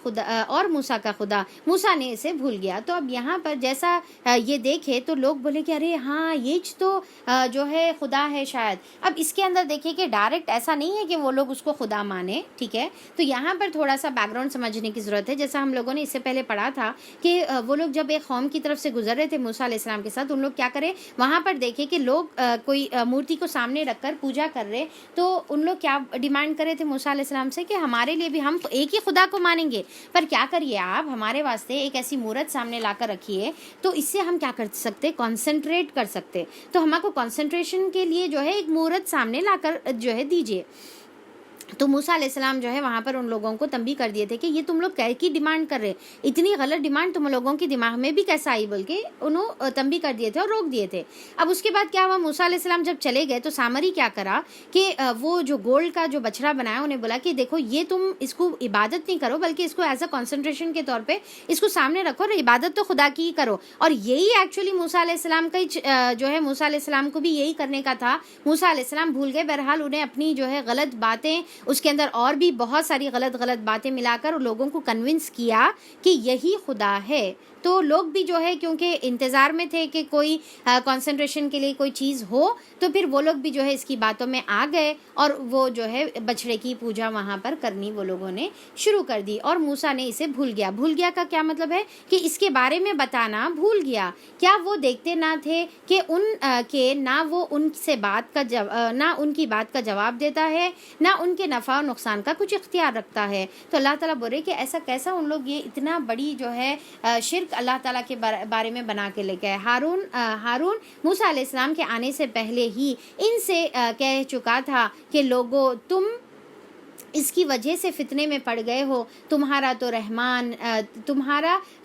خدا. موسیٰ نے اسے بھول گیا. تو اب یہاں پر جیسا یہ دیکھے تو لوگ بولے کہ ارے ہاں یہ تو جو ہے خدا ہے شاید. اب اس کے اندر دیکھیں کہ ڈائریکٹ ایسا نہیں ہے کہ وہ لوگ اس کو خدا مانے, ٹھیک ہے. تو یہاں پر تھوڑا سا بیک گراؤنڈ سمجھنے کی ضرورت ہے. جیسا ہم لوگوں نے اس سے پہلے پڑھا تھا کہ وہ لوگ جب ایک قوم کی طرف سے گزر رہے تھے موسیٰ علیہ السلام کے ساتھ, ان لوگ کیا کرے, وہاں پر دیکھے کہ لوگ کوئی مورتی کو سامنے رکھ کر پوجا کر رہے, تو ان لوگ کیا ڈیمانڈ کرے تھے موسیٰ علیہ السلام سے کہ ہمارے لیے بھی, ہم ایک ہی خدا کو مانیں گے, پر کیا کریے آپ ہمارے واسطے ایک ایسی مورت سامنے لا کر رکھیے, تو اس سے ہم کیا کر سکتے, کنسنٹریٹ کر سکتے. تو ہم کو کنسنٹریشن کے لیے جو ہے ایک مورت سامنے لا کر جو ہے دیجیے. تو موسیٰ علیہ السلام جو ہے وہاں پر ان لوگوں کو تنبیہ کر دیے تھے کہ یہ تم لوگ کی ڈیمانڈ کر رہے, اتنی غلط ڈیمانڈ تم لوگوں کی دماغ میں بھی کیسا آئی, بول کے انہوں تنبیہ کر دیے تھے اور روک دیے تھے. اب اس کے بعد کیا ہوا, موسیٰ علیہ السلام جب چلے گئے تو سامری کیا کرا کہ وہ جو گولڈ کا جو بچڑا بنایا انہیں بولا کہ دیکھو یہ تم اس کو عبادت نہیں کرو, بلکہ اس کو ایز اے کنسنٹریشن کے طور پہ اس کو سامنے رکھو, اور عبادت تو خدا کی ہی کرو. اور یہی ایکچولی موسیٰ علیہ السلام کا جو ہے, موسیٰ علیہ السلام کو بھی یہی کرنے کا تھا. موسیٰ علیہ السلام بھول گئے, بہرحال انہیں اپنی جو ہے غلط باتیں, اس کے اندر اور بھی بہت ساری غلط باتیں ملا کر لوگوں کو کنونس کیا کہ یہی خدا ہے. تو لوگ بھی جو ہے کیونکہ انتظار میں تھے کہ کوئی کنسنٹریشن کے لیے کوئی چیز ہو, تو پھر وہ لوگ بھی جو ہے اس کی باتوں میں آ گئے, اور وہ جو ہے بچڑے کی پوجا وہاں پر کرنی وہ لوگوں نے شروع کر دی. اور موسیٰ نے اسے بھول گیا کا کیا مطلب ہے کہ اس کے بارے میں بتانا بھول گیا. کیا وہ دیکھتے نہ تھے کہ نہ وہ ان سے نہ ان کی بات کا جواب دیتا ہے, نہ ان کے نفع و نقصان کا کچھ اختیار رکھتا ہے. تو اللہ تعالیٰ بولے کہ ایسا کیسا ان لوگ یہ اتنا بڑی جو ہے شرک اللہ تعالیٰ کے بارے میں بنا کے لے گئے. ہارون موسیٰ علیہ السلام کے آنے سے پہلے ہی ان سے کہہ چکا تھا کہ لوگو تم اس کی وجہ سے فتنے میں پڑ گئے ہو, تمہارا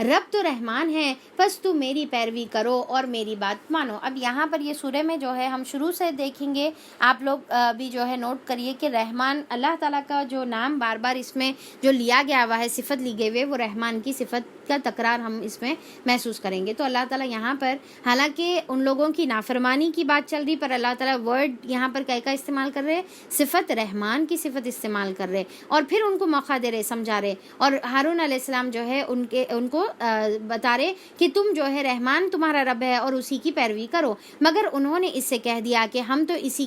رب تو رحمان ہے, بس تم میری پیروی کرو اور میری بات مانو. اب یہاں پر یہ سورہ میں جو ہے ہم شروع سے دیکھیں گے, آپ لوگ بھی جو ہے نوٹ کریے کہ رحمان اللہ تعالیٰ کا جو نام بار بار اس میں جو لیا گیا ہوا ہے, صفت لی گئی ہوئی, وہ رحمان کی صفت کا تکرار ہم اس میں محسوس کریں گے. تو اللہ تعالیٰ یہاں پر حالانکہ ان لوگوں کی نافرمانی کی بات چل رہی, پر اللہ تعالیٰ ورڈ یہاں پر کا استعمال کر رہے, صفت رحمان کی صفت استعمال کر رہے, اور پھر ان کو موقع دے رہے, سمجھا رہے. اور ہارون علیہ السلام جو ہے ان کو بتا رہے کہ تم جو ہے رحمان تمہارا رب ہے اور اسی کی پیروی کرو. مگر انہوں نے اس سے کہہ دیا کہ ہم تو اسی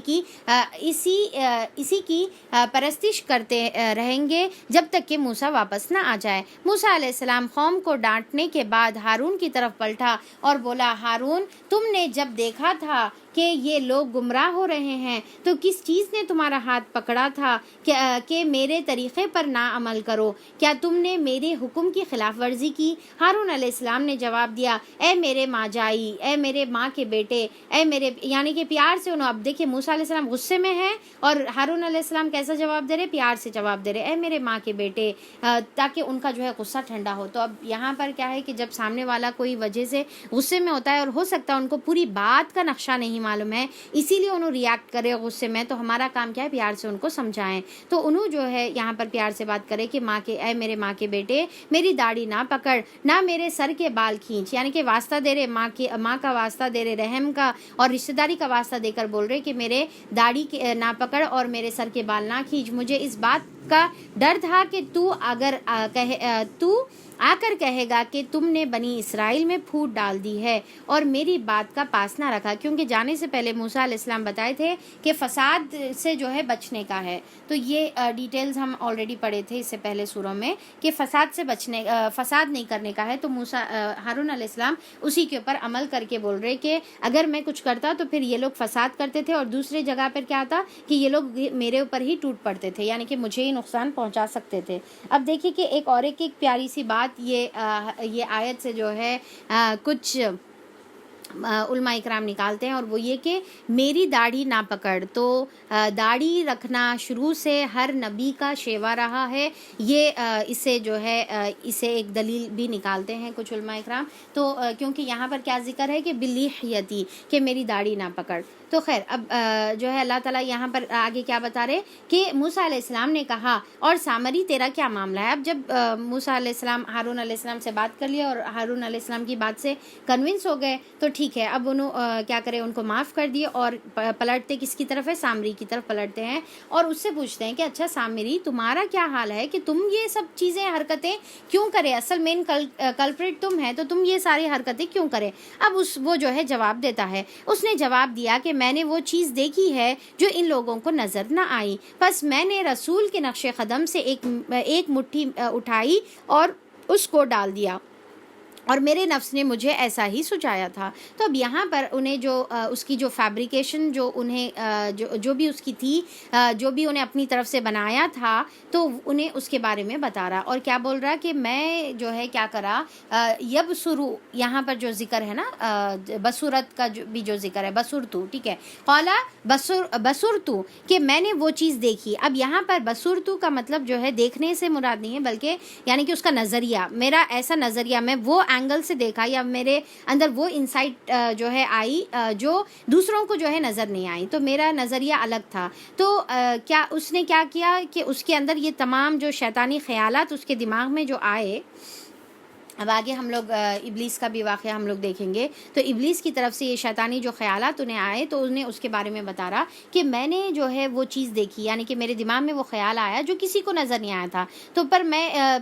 کی پرستش کرتے رہیں گے جب تک کہ موسیٰ واپس نہ آ جائے. موسیٰ علیہ السلام قوم کو ڈانٹنے کے بعد ہارون کی طرف پلٹا اور بولا, ہارون تم نے جب دیکھا تھا کہ یہ لوگ گمراہ ہو رہے ہیں تو کس چیز نے تمہارا ہاتھ پکڑا تھا کہ میرے طریقے پر نہ عمل کرو؟ کیا تم نے میرے حکم کی خلاف ورزی کی؟ ہارون علیہ السلام نے جواب دیا, اے میرے ماں جائی, اے میرے ماں کے بیٹے, اے میرے, یعنی کہ پیار سے انہوں. اب دیکھیں موسیٰ علیہ السلام غصے میں ہیں اور ہارون علیہ السلام کیسا جواب دے رہے, پیار سے جواب دے رہے, اے میرے ماں کے بیٹے, تاکہ ان کا جو ہے غصہ ٹھنڈا ہو. تو اب یہاں پر کیا ہے کہ جب سامنے والا کوئی وجہ سے غصے میں ہوتا ہے, اور ہو سکتا ہے ان کو پوری بات کا نقشہ نہیں معلوم ہے, اسی لیے انہوں ریاکٹ کرے غصے میں, تو ہمارا کام کیا ہے, پیار سے ان کو سمجھائیں. تو انہوں جو ہے یہاں پر پیار سے بات کرے کہ اے میرے ماں کے بیٹے, میری داڑھی نہ پکڑ, نہ میرے سر کے بال کھینچ, یعنی کہ واسطہ دے رہے, ماں کا واسطہ دے رہے, رحم کا اور رشتہ داری کا واسطہ دے کر بول رہے کہ میرے داڑھی نہ پکڑ اور میرے سر کے بال نہ کھینچ. مجھے اس بات کا ڈر تھا کہ تو آ کر کہے گا کہ تم نے بنی اسرائیل میں پھوٹ ڈال دی ہے اور میری بات کا پاس نہ رکھا، کیونکہ جانے سے پہلے موسیٰ علیہ السلام بتائے تھے کہ فساد سے جو ہے بچنے کا ہے. تو یہ ڈیٹیلز ہم آلریڈی پڑھے تھے اس سے پہلے سوروں میں کہ فساد نہیں کرنے کا ہے. تو ہارون علیہ السلام اسی کے اوپر عمل کر کے بول رہے کہ اگر میں کچھ کرتا تو پھر یہ لوگ فساد کرتے تھے، اور دوسری جگہ پر کیا تھا کہ یہ لوگ میرے اوپر ہی ٹوٹ پڑتے تھے، یعنی کہ مجھے ہی نقصان پہنچا سکتے تھے. اب دیکھیے کہ ایک پیاری سی بات یہ آیت سے جو ہے کچھ علماء اکرام نکالتے ہیں، اور وہ یہ کہ میری داڑھی نہ پکڑ. تو داڑھی رکھنا شروع سے ہر نبی کا شیوا رہا ہے. یہ اسے جو ہے اسے ایک دلیل بھی نکالتے ہیں کچھ علماء اکرام. تو کیونکہ یہاں پر کیا ذکر ہے کہ بلیحیتی، کہ میری داڑھی نہ پکڑ. تو خیر اب جو ہے اللہ تعالیٰ یہاں پر آگے کیا بتا رہے کہ موسیٰ علیہ السلام نے کہا اور سامری تیرا کیا معاملہ ہے. اب جب موسیٰ علیہ السلام ہارون علیہ السلام سے بات کر لیا اور ہارون علیہ السلام کی بات سے کنونس ہو گئے تو ٹھیک ہے، اب انہوں کیا کرے، ان کو معاف کر دیے اور پلٹتے کس کی طرف ہے، سامری کی طرف پلٹتے ہیں اور اس سے پوچھتے ہیں کہ اچھا سامری تمہارا کیا حال ہے کہ تم یہ سب چیزیں حرکتیں کیوں کرے، اصل مین کلپریٹ تم ہے تو تم یہ ساری حرکتیں کیوں کرے. اب وہ جو ہے جواب دیتا ہے. اس نے جواب دیا کہ میں نے وہ چیز دیکھی ہے جو ان لوگوں کو نظر نہ آئی، بس میں نے رسول کے نقش قدم سے ایک مٹھی اٹھائی اور اس کو ڈال دیا اور میرے نفس نے مجھے ایسا ہی سجایا تھا. تو اب یہاں پر انہیں جو اس کی جو فیبریکیشن جو انہیں جو بھی اس کی تھی، جو بھی انہیں اپنی طرف سے بنایا تھا، تو انہیں اس کے بارے میں بتا رہا اور کیا بول رہا کہ میں جو ہے کیا کرا، یبسرو یہاں پر جو ذکر ہے نا بصورت کا بھی جو ذکر ہے، بصورتو، ٹھیک ہے، قالا بصورتو، کہ میں نے وہ چیز دیکھی. اب یہاں پر بصورتو کا مطلب جو ہے دیکھنے سے مراد نہیں ہے، بلکہ یعنی کہ اس کا نظریہ، میرا ایسا نظریہ، میں وہ اینگل سے دیکھا یا میرے اندر وہ انسائٹ جو ہے آئی جو دوسروں کو جو ہے نظر نہیں آئی، تو میرا نظریہ الگ تھا. تو کیا اس نے کیا کیا کہ اس کے اندر یہ تمام جو شیطانی خیالات اس کے دماغ میں جو آئے. اب آگے ہم لوگ ابلیس کا بھی واقعہ ہم لوگ دیکھیں گے. تو ابلیس کی طرف سے یہ شیطانی جو خیالات انہیں آئے تو انہیں اس کے بارے میں بتا رہا کہ میں نے جو ہے وہ چیز دیکھی، یعنی کہ میرے دماغ میں وہ خیال آیا جو کسی کو نظر نہیں آیا تھا. تو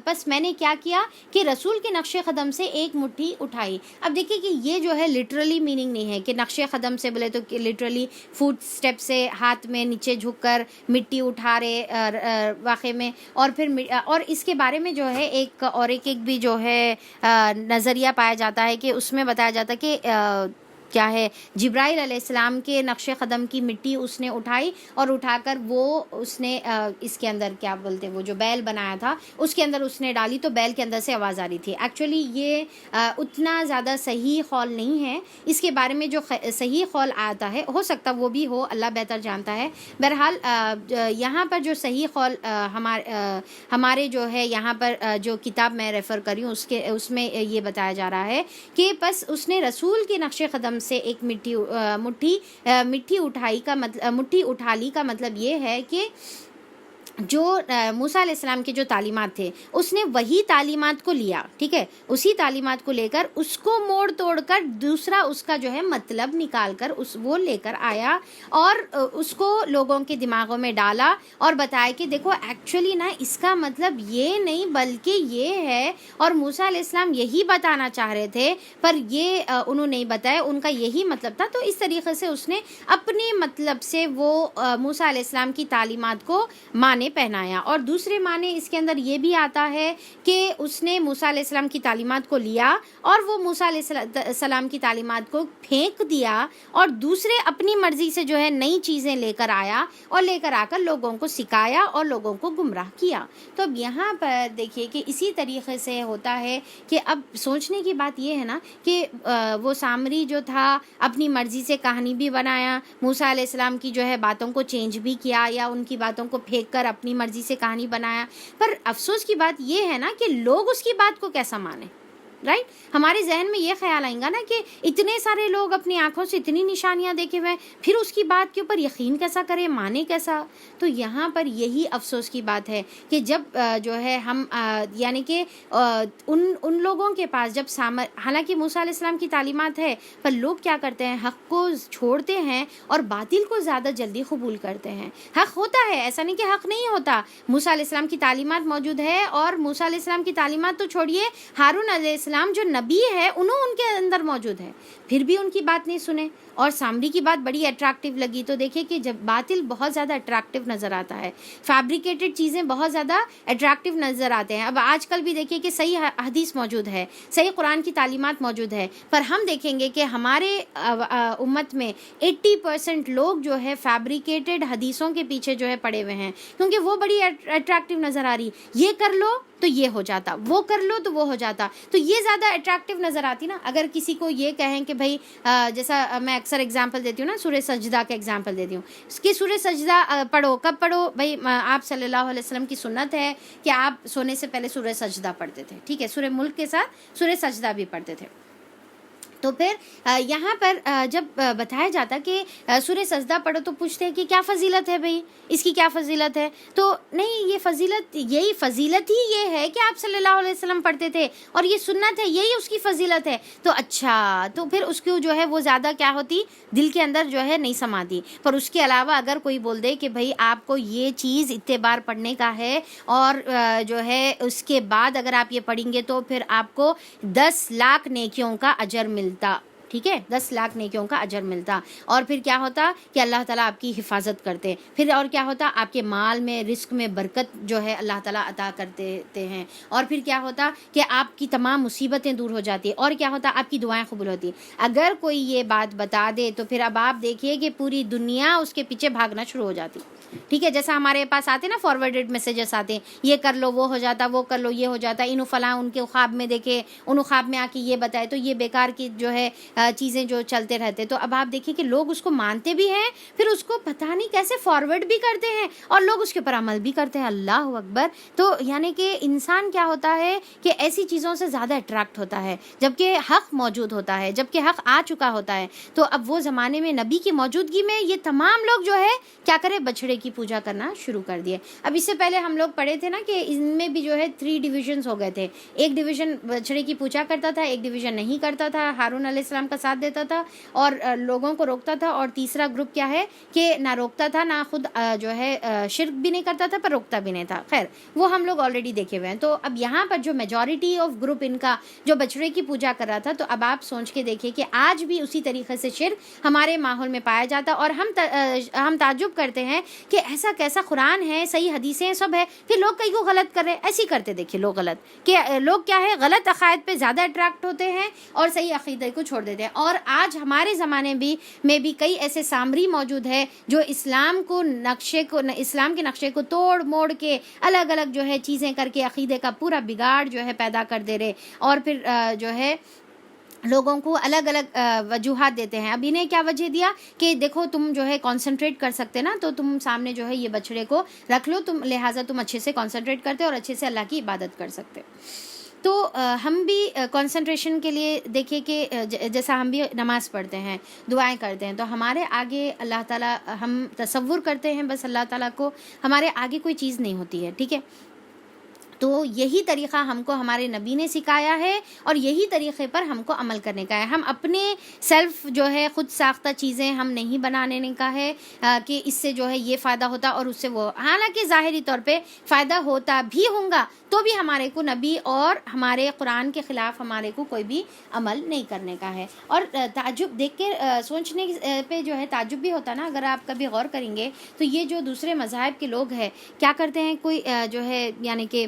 بس میں نے کیا کیا کہ رسول کے نقش قدم سے ایک مٹھی اٹھائی. اب دیکھیے کہ یہ جو ہے لٹرلی میننگ نہیں ہے کہ نقش قدم سے بولے تو لٹرلی فوٹ سٹیپ سے ہاتھ میں نیچے جھک کر مٹی اٹھا رہے واقع میں. اور اس کے بارے میں جو ہے ایک بھی جو ہے نظریہ پایا جاتا ہے کہ اس میں بتایا جاتا ہے کہ کیا ہے، جبرائیل علیہ السلام کے نقش قدم کی مٹی اس نے اٹھائی اور اٹھا کر وہ اس نے اس کے اندر کیا بولتے وہ جو بیل بنایا تھا اس کے اندر اس نے ڈالی تو بیل کے اندر سے آواز آ رہی تھی. ایکچولی یہ اتنا زیادہ صحیح قول نہیں ہے. اس کے بارے میں جو صحیح قول آتا ہے ہو سکتا وہ بھی ہو، اللہ بہتر جانتا ہے. بہرحال یہاں پر جو صحیح قول ہمارے جو ہے یہاں پر جو کتاب میں ریفر کری ہوں اس میں یہ بتایا جا رہا ہے کہ بس اس نے رسول کے نقش قدم سے ایک مٹھی اٹھا لی کا مطلب یہ ہے کہ جو موسیٰ علیہ السلام کے جو تعلیمات تھے اس نے وہی تعلیمات کو لیا، ٹھیک ہے، اسی تعلیمات کو لے کر اس کو موڑ توڑ کر دوسرا اس کا جو ہے مطلب نکال کر وہ لے کر آیا اور اس کو لوگوں کے دماغوں میں ڈالا اور بتایا کہ دیکھو ایکچولی نا اس کا مطلب یہ نہیں بلکہ یہ ہے، اور موسیٰ علیہ السلام یہی بتانا چاہ رہے تھے پر یہ انہوں نہیں بتایا، ان کا یہی مطلب تھا. تو اس طریقے سے اس نے اپنے مطلب سے وہ موسیٰ علیہ السلام کی تعلیمات کو معنی پہنایا. اور دوسرے معنی اس کے اندر یہ بھی آتا ہے کہ اس نے موسیٰ علیہ السلام کی تعلیمات کو لیا اور وہ موسیٰ علیہ السلام کی تعلیمات کو پھینک دیا اور دوسرے اپنی مرضی سے جو ہے نئی چیزیں لے کر آیا اور لے کر آ کر لوگوں کو سکھایا اور لوگوں کو گمراہ کیا. تو اب یہاں پر دیکھیے کہ اسی طریقے سے ہوتا ہے کہ اب سوچنے کی بات یہ ہے نا کہ وہ سامری جو تھا اپنی مرضی سے کہانی بھی بنایا، موسیٰ علیہ السلام کی جو ہے باتوں کو چینج بھی کیا یا ان کی باتوں کو پھینک کر اپنی مرضی سے کہانی بنایا. پر افسوس کی بات یہ ہے نا کہ لوگ اس کی بات کو کیسا مانیں. رائٹ. ہمارے ذہن میں یہ خیال آئیں گا نا کہ اتنے سارے لوگ اپنی آنکھوں سے اتنی نشانیاں دیکھے ہوئے ہیں, پھر اس کی بات کے اوپر یقین کیسا کرے, مانے کیسا. تو یہاں پر یہی افسوس کی بات ہے کہ جب جو ہے ہم یعنی کہ ان لوگوں کے پاس جب حالانکہ موسیٰ علیہ السلام کی تعلیمات ہے, پر لوگ کیا کرتے ہیں, حق کو چھوڑتے ہیں اور باطل کو زیادہ جلدی قبول کرتے ہیں. حق ہوتا ہے, ایسا نہیں کہ حق نہیں ہوتا, موسیٰ علیہ السلام کی تعلیمات موجود ہے, اور موسیٰ علیہ السلام کی تعلیمات تو چھوڑیے, ہارون علیہ السلام جو نبی ہے ان کے اندر موجود ہے, پھر بھی ان کی بات نہیں سنے. اور سامری کی بات بڑی اٹریکٹیو لگی, تو دیکھیں کہ جب باطل بہت زیادہ اٹریکٹیو نظر آتا ہے, فیبریکیٹڈ چیزیں بہت زیادہ اٹریکٹیو نظر آتے ہیں. اب آج کل بھی دیکھیں کہ صحیح حدیث موجود ہے, صحیح قرآن کی تعلیمات موجود ہے, پر ہم دیکھیں گے کہ ہمارے امت میں 80% لوگ جو ہے فیبریکیٹڈ حدیثوں کے پیچھے جو ہے پڑے ہوئے ہیں, کیونکہ وہ بڑی اٹریکٹیو نظر آ رہی, یہ کر لو تو یہ ہو جاتا, وہ کر لو تو وہ ہو جاتا, تو یہ زیادہ اٹریکٹیو نظر آتی نا. اگر کسی کو یہ کہیں کہ بھائی جیسا میں اکثر اگزامپل دیتی ہوں نا, سورہ سجدہ کا اگزامپل دیتی ہوں کہ سورہ سجدہ پڑھو, کب پڑھو بھائی, آپ صلی اللہ علیہ وسلم کی سنت ہے کہ آپ سونے سے پہلے سورہ سجدہ پڑھتے تھے, ٹھیک ہے, سورہ ملک کے ساتھ سورہ سجدہ بھی پڑھتے تھے. تو پھر یہاں پر جب بتایا جاتا کہ سورہ سجدہ پڑھو تو پوچھتے ہیں کہ کیا فضیلت ہے بھائی, اس کی کیا فضیلت ہے, تو نہیں, یہ فضیلت ہی یہ ہے کہ آپ صلی اللہ علیہ وسلم پڑھتے تھے اور یہ سنت ہے, یہی اس کی فضیلت ہے. تو اچھا, تو پھر اس کو جو ہے وہ زیادہ کیا ہوتی, دل کے اندر جو ہے نہیں سماتی. پر اس کے علاوہ اگر کوئی بول دے کہ بھائی آپ کو یہ چیز اتنے بار پڑھنے کا ہے, اور جو ہے اس کے بعد اگر آپ یہ پڑھیں گے تو پھر آپ کو 10 لاکھ نیکیوں کا اجر ملتا, ٹھیک ہے, 10 لاکھ نیکیوں کا اجر ملتا. اور پھر کیا ہوتا کہ اللہ تعالیٰ آپ کی حفاظت کرتے, پھر اور کیا ہوتا, آپ کے مال میں رزق میں برکت جو ہے اللہ تعالیٰ عطا کر دیتے ہیں, اور پھر کیا ہوتا کہ آپ کی تمام مصیبتیں دور ہو جاتی, اور کیا ہوتا, آپ کی دعائیں قبول ہوتی. اگر کوئی یہ بات بتا دے تو پھر اب آپ دیکھیے کہ پوری دنیا اس کے پیچھے بھاگنا شروع ہو جاتی, ٹھیک ہے. جیسا ہمارے پاس آتے نا فارورڈڈ میسیجز آتے, یہ کر لو وہ ہو جاتا, وہ کر لو یہ ہو جاتا, فلاں ان کے خواب میں دیکھے, ان خواب میں آ کے یہ بتائے, تو یہ بیکار کی جو ہے چیزیں جو چلتے رہتے. تو اب آپ دیکھیں کہ لوگ اس کو مانتے بھی ہیں, پھر اس کو پتہ نہیں کیسے فارورڈ بھی کرتے ہیں, اور لوگ اس کے اوپر عمل بھی کرتے ہیں. اللہ اکبر. تو یعنی کہ انسان کیا ہوتا ہے کہ ایسی چیزوں سے زیادہ اٹریکٹ ہوتا ہے جبکہ حق موجود ہوتا ہے, جبکہ حق آ چکا ہوتا ہے. تو اب وہ زمانے میں نبی کی موجودگی میں یہ تمام لوگ جو ہے کیا کرے, بچڑے کی پوجا کرنا شروع کر دیے. اب اس سے پہلے ہم لوگ پڑھے تھے نا کہ ان میں بھی جو ہے 3 ڈویژنز ہو گئے تھے. ایک ڈویژن بچڑے کی پوجا کرتا تھا, ایک ڈویژن نہیں کرتا تھا, ہارون علیہ السلام کا ساتھ دیتا تھا اور لوگوں کو روکتا تھا, اور تیسرا گروپ کیا ہے کہ نہ روکتا تھا, نہ خود جو ہے شرک بھی نہیں کرتا تھا, پر روکتا بھی نہیں تھا. خیر وہ ہم لوگ آلریڈی دیکھے ہوئے ہیں. تو اب یہاں پر جو میجورٹی آف گروپ ان کا جو بچڑے کی پوجا کر رہا تھا, تو اب آپ سوچ کے دیکھیں کہ آج بھی اسی طریقے سے شرک ہمارے ماحول میں پایا جاتا, اور ہم تعجب کرتے ہیں کہ ایسا کیسا قرآن ہے, صحیح حدیثیں سب ہے, پھر لوگ کئی کو غلط کر رہے ہیں. ایسے ہی کرتے دیکھیں لوگ غلط, کہ لوگ کیا ہے غلط عقائد پہ زیادہ اٹریکٹ ہوتے ہیں اور صحیح عقیدے کو چھوڑ دیتے ہیں. اور آج ہمارے زمانے میں بھی کئی ایسے سامری موجود ہے جو اسلام کے نقشے کو توڑ موڑ کے الگ الگ جو ہے چیزیں کر کے عقیدے کا پورا بگاڑ جو ہے پیدا کر دے رہے, اور پھر جو ہے لوگوں کو الگ الگ وجوہات دیتے ہیں. اب انہیں کیا وجہ دیا کہ دیکھو تم جو ہے کانسنٹریٹ کر سکتے نا, تو تم سامنے جو ہے یہ بچڑے کو رکھ لو, تم لہٰذا تم اچھے سے کانسنٹریٹ کرتے اور اچھے سے اللہ کی عبادت کر سکتے. تو ہم بھی کنسنٹریشن کے لیے دیکھیں کہ جیسا ہم بھی نماز پڑھتے ہیں, دعائیں کرتے ہیں, تو ہمارے آگے اللہ تعالیٰ, ہم تصور کرتے ہیں بس اللہ تعالیٰ کو, ہمارے آگے کوئی چیز نہیں ہوتی ہے, ٹھیک ہے. تو یہی طریقہ ہم کو ہمارے نبی نے سکھایا ہے, اور یہی طریقے پر ہم کو عمل کرنے کا ہے. ہم اپنے سیلف جو ہے خود ساختہ چیزیں ہم نہیں بنانے کا ہے کہ اس سے جو ہے یہ فائدہ ہوتا اور اس سے وہ, حالانکہ ظاہری طور پہ فائدہ ہوتا بھی ہوگا, تو بھی ہمارے کو نبی اور ہمارے قرآن کے خلاف ہمارے کو کوئی بھی عمل نہیں کرنے کا ہے. اور تعجب دیکھ کے سوچنے پہ جو ہے تعجب بھی ہوتا نا, اگر آپ کبھی غور کریں گے تو یہ جو دوسرے مذاہب کے لوگ ہیں کیا کرتے ہیں, کوئی جو ہے یعنی کہ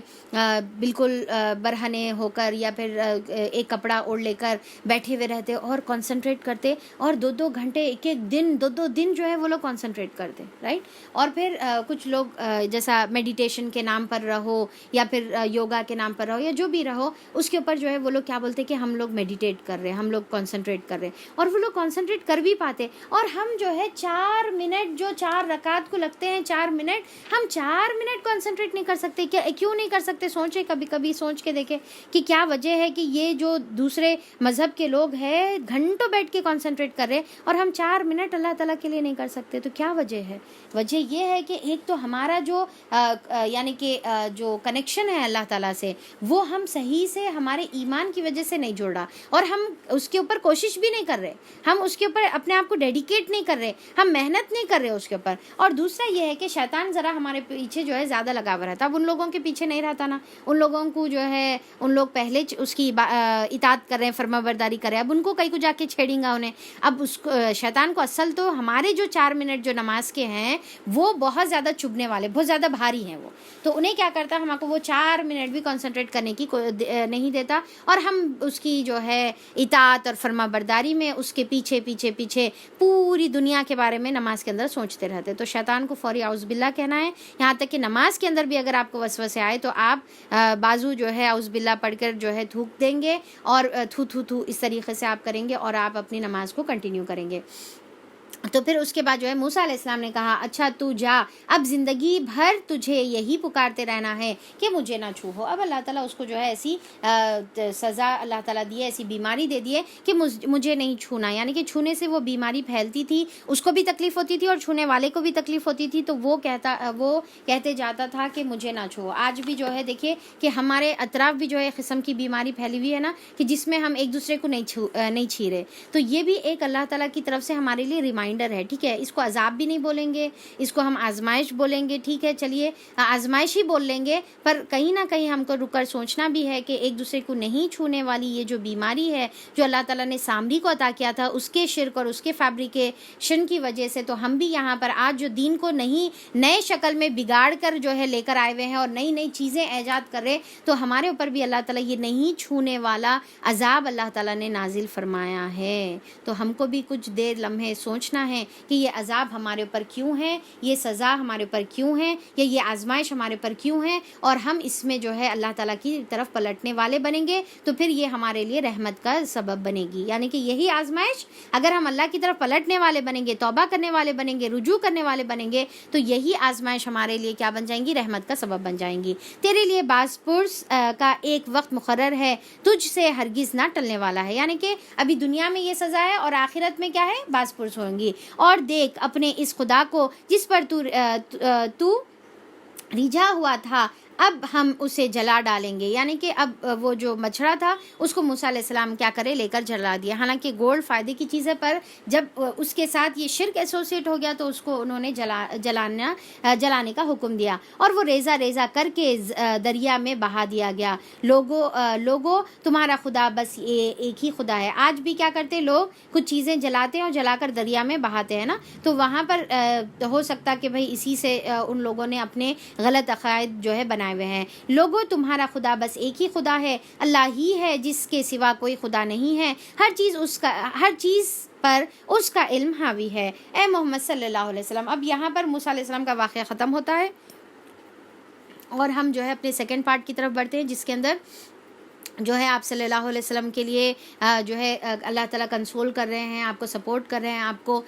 بالکل برہنے ہو کر یا پھر ایک کپڑا اوڑھ لے کر بیٹھے ہوئے رہتے اور کنسنٹریٹ کرتے, اور 2-2 گھنٹے ایک دن 2 دن جو ہے وہ لوگ کنسنٹریٹ کرتے, رائٹ. اور پھر کچھ لوگ جیسا میڈیٹیشن کے نام پر رہو یا پھر یوگا کے نام پر رہو یا جو بھی رہو, اس کے اوپر جو ہے وہ لوگ کیا بولتے کہ ہم لوگ میڈیٹیٹ کر رہے ہیں, ہم لوگ کنسنٹریٹ کر رہے ہیں, اور وہ لوگ کنسنٹریٹ کر بھی پاتے. اور ہم جو ہے 4 منٹ جو 4 رکعت کو لگتے ہیں 4 منٹ, ہم 4 منٹ کنسنٹریٹ نہیں کر سکتے. کیوں نہیں کر سکتے. سوچیں, کبھی کبھی سوچ کے دیکھیں کہ کیا وجہ ہے کہ یہ جو دوسرے مذہب کے لوگ ہیں گھنٹوں بیٹھ کے کنسنٹریٹ کر رہے اور ہم 4 منٹ اللہ تعالیٰ کے لیے نہیں کر سکتے. تو کیا وجہ ہے؟ وجہ یہ ہے کہ ایک تو ہمارا جو یعنی کہ جو کنیکشن ہے اللہ تعالیٰ سے وہ ہم صحیح سے ہمارے ایمان کی وجہ سے نہیں جوڑ رہا, اور ہم اس کے اوپر کوشش بھی نہیں کر رہے, ہم اس کے اوپر اپنے آپ کو ڈیڈیکیٹ نہیں کر رہے, ہم محنت نہیں کر رہے اس کے اوپر. اور دوسرا یہ ہے کہ شیطان ذرا ہمارے پیچھے جو ہے زیادہ لگاوا رہتا. اب ان لوگوں کے پیچھے نہیں رہتا نا, ان لوگوں کو جو ہے ان لوگ پہلے اس کی اطاعت کر رہے ہیں, فرما برداری کر رہے ہیں, اب ان کو کہیں کو جا کے چھیڑیں گا انہیں. اب اس شیطان کو اصل تو ہمارے جو 4 منٹ جو نماز کے ہیں وہ بہت زیادہ چبھنے والے, بہت زیادہ بھاری ہیں وہ, تو انہیں کیا کرتا ہے, ہم کو وہ 4 منٹ بھی کنسنٹریٹ کرنے کی نہیں دیتا, اور ہم اس کی جو ہے اطاعت اور فرما برداری میں اس کے پیچھے پیچھے پیچھے پوری دنیا کے بارے میں نماز کے اندر سوچتے رہتے. تو شیطان کو فوری اعوذ باللہ کہنا ہے. یہاں تک کہ نماز کے اندر بھی اگر آپ کو وسوسے آئے تو آپ بازو جو ہے اعوذ باللہ پڑھ کر جو ہے تھوک دیں گے, اور تھو تھو تھو اس طریقے سے آپ کریں گے, اور آپ اپنی نماز کو کنٹینیو کریں گے. تو پھر اس کے بعد جو ہے موسیٰ علیہ السلام نے کہا, اچھا تو جا, اب زندگی بھر تجھے یہی پکارتے رہنا ہے کہ مجھے نہ چھو. اب اللہ تعالیٰ اس کو جو ہے ایسی سزا اللہ تعالیٰ دی ہے, ایسی بیماری دے دی ہے کہ مجھے نہیں چھونا, یعنی کہ چھونے سے وہ بیماری پھیلتی تھی, اس کو بھی تکلیف ہوتی تھی اور چھونے والے کو بھی تکلیف ہوتی تھی. تو وہ کہتے جاتا تھا کہ مجھے نہ چھو. آج بھی جو ہے دیکھیے کہ ہمارے اطراف بھی جو ہے قسم کی بیماری پھیلی ہوئی ہے نا, کہ جس میں ہم ایک دوسرے کو نہیں چھو رہے. تو یہ بھی ایک اللہ تعالیٰ کی طرف سے ہمارے لیے ریمائنڈر ہے. ٹھیک ہے, اس کو عذاب بھی نہیں بولیں گے, اس کو ہم آزمائش بولیں گے. ٹھیک ہے, چلیے آزمائش ہی بول لیں گے, پر کہیں نہ کہیں ہم کو رک کر سوچنا بھی ہے کہ ایک دوسرے کو نہیں چھونے والی یہ جو بیماری ہے جو اللہ تعالیٰ نے سامری کو عطا کیا تھا, اس کے شرک اور اس کے فیبریکیشن کی وجہ سے, تو ہم بھی یہاں پر آج جو دین کو نہیں نئے شکل میں بگاڑ کر جو ہے لے کر آئے ہوئے ہیں اور نئی نئی چیزیں ایجاد کر رہے, تو ہمارے اوپر بھی اللہ تعالیٰ یہ نہیں چھونے والا عذاب اللہ تعالیٰ نے نازل فرمایا ہے. تو ہم کو بھی کچھ دیر لمحے سوچنا ہے کہ یہ عذاب ہمارے اوپر کیوں ہے, یہ سزا ہمارے اوپر کیوں ہے, یا یہ آزمائش ہمارے اوپر کیوں ہے, اور ہم اس میں جو ہے اللہ تعالیٰ کی طرف پلٹنے والے بنیں گے تو پھر یہ ہمارے لیے رحمت کا سبب بنے گی. یعنی کہ یہی آزمائش اگر ہم اللہ کی طرف پلٹنے والے بنیں گے, توبہ کرنے والے بنیں گے, رجوع کرنے والے بنیں گے, تو یہی آزمائش ہمارے لیے کیا بن جائیں گی, رحمت کا سبب بن جائیں گی. تیرے لیے باز پرس کا ایک وقت مقرر ہے, تجھ سے ہرگز نہ ٹلنے والا ہے. یعنی کہ ابھی دنیا میں یہ سزا ہے اور آخرت میں کیا ہے, باز پرس ہوں گی. اور دیکھ اپنے اس خدا کو جس پر تو رجھا ہوا تھا, اب ہم اسے جلا ڈالیں گے. یعنی کہ اب وہ جو مچھڑا تھا اس کو موسیٰ علیہ السلام کیا کرے, لے کر جلا دیا. حالانکہ گولڈ فائدے کی چیز ہے, پر جب اس کے ساتھ یہ شرک ایسوسیٹ ہو گیا تو اس کو انہوں نے جلانے کا حکم دیا, اور وہ ریزہ ریزہ کر کے دریا میں بہا دیا گیا. لوگوں تمہارا خدا بس ایک ہی خدا ہے. آج بھی کیا کرتے لوگ, کچھ چیزیں جلاتے ہیں اور جلا کر دریا میں بہاتے ہیں نا, تو وہاں پر ہو سکتا کہ بھئی اسی سے ان لوگوں نے اپنے غلط عقائد جو ہے بنائے ہوئے ہیں. لوگوں تمہارا خدا بس ایک ہی خدا ہے, اللہ ہی ہے جس کے سوا کوئی خدا نہیں ہے, ہر چیز پر اس کا علم حاوی ہے. اے محمد صلی اللہ علیہ وسلم. اب یہاں پر موسیٰ علیہ السلام کا واقعہ ختم ہوتا ہے اور ہم جو ہے اپنے سیکنڈ پارٹ کی طرف بڑھتے ہیں, جس کے اندر جو ہے آپ صلی اللہ علیہ وسلم کے لیے جو ہے اللہ تعالیٰ کنسول کر رہے ہیں, آپ کو سپورٹ کر رہے ہیں, آپ کو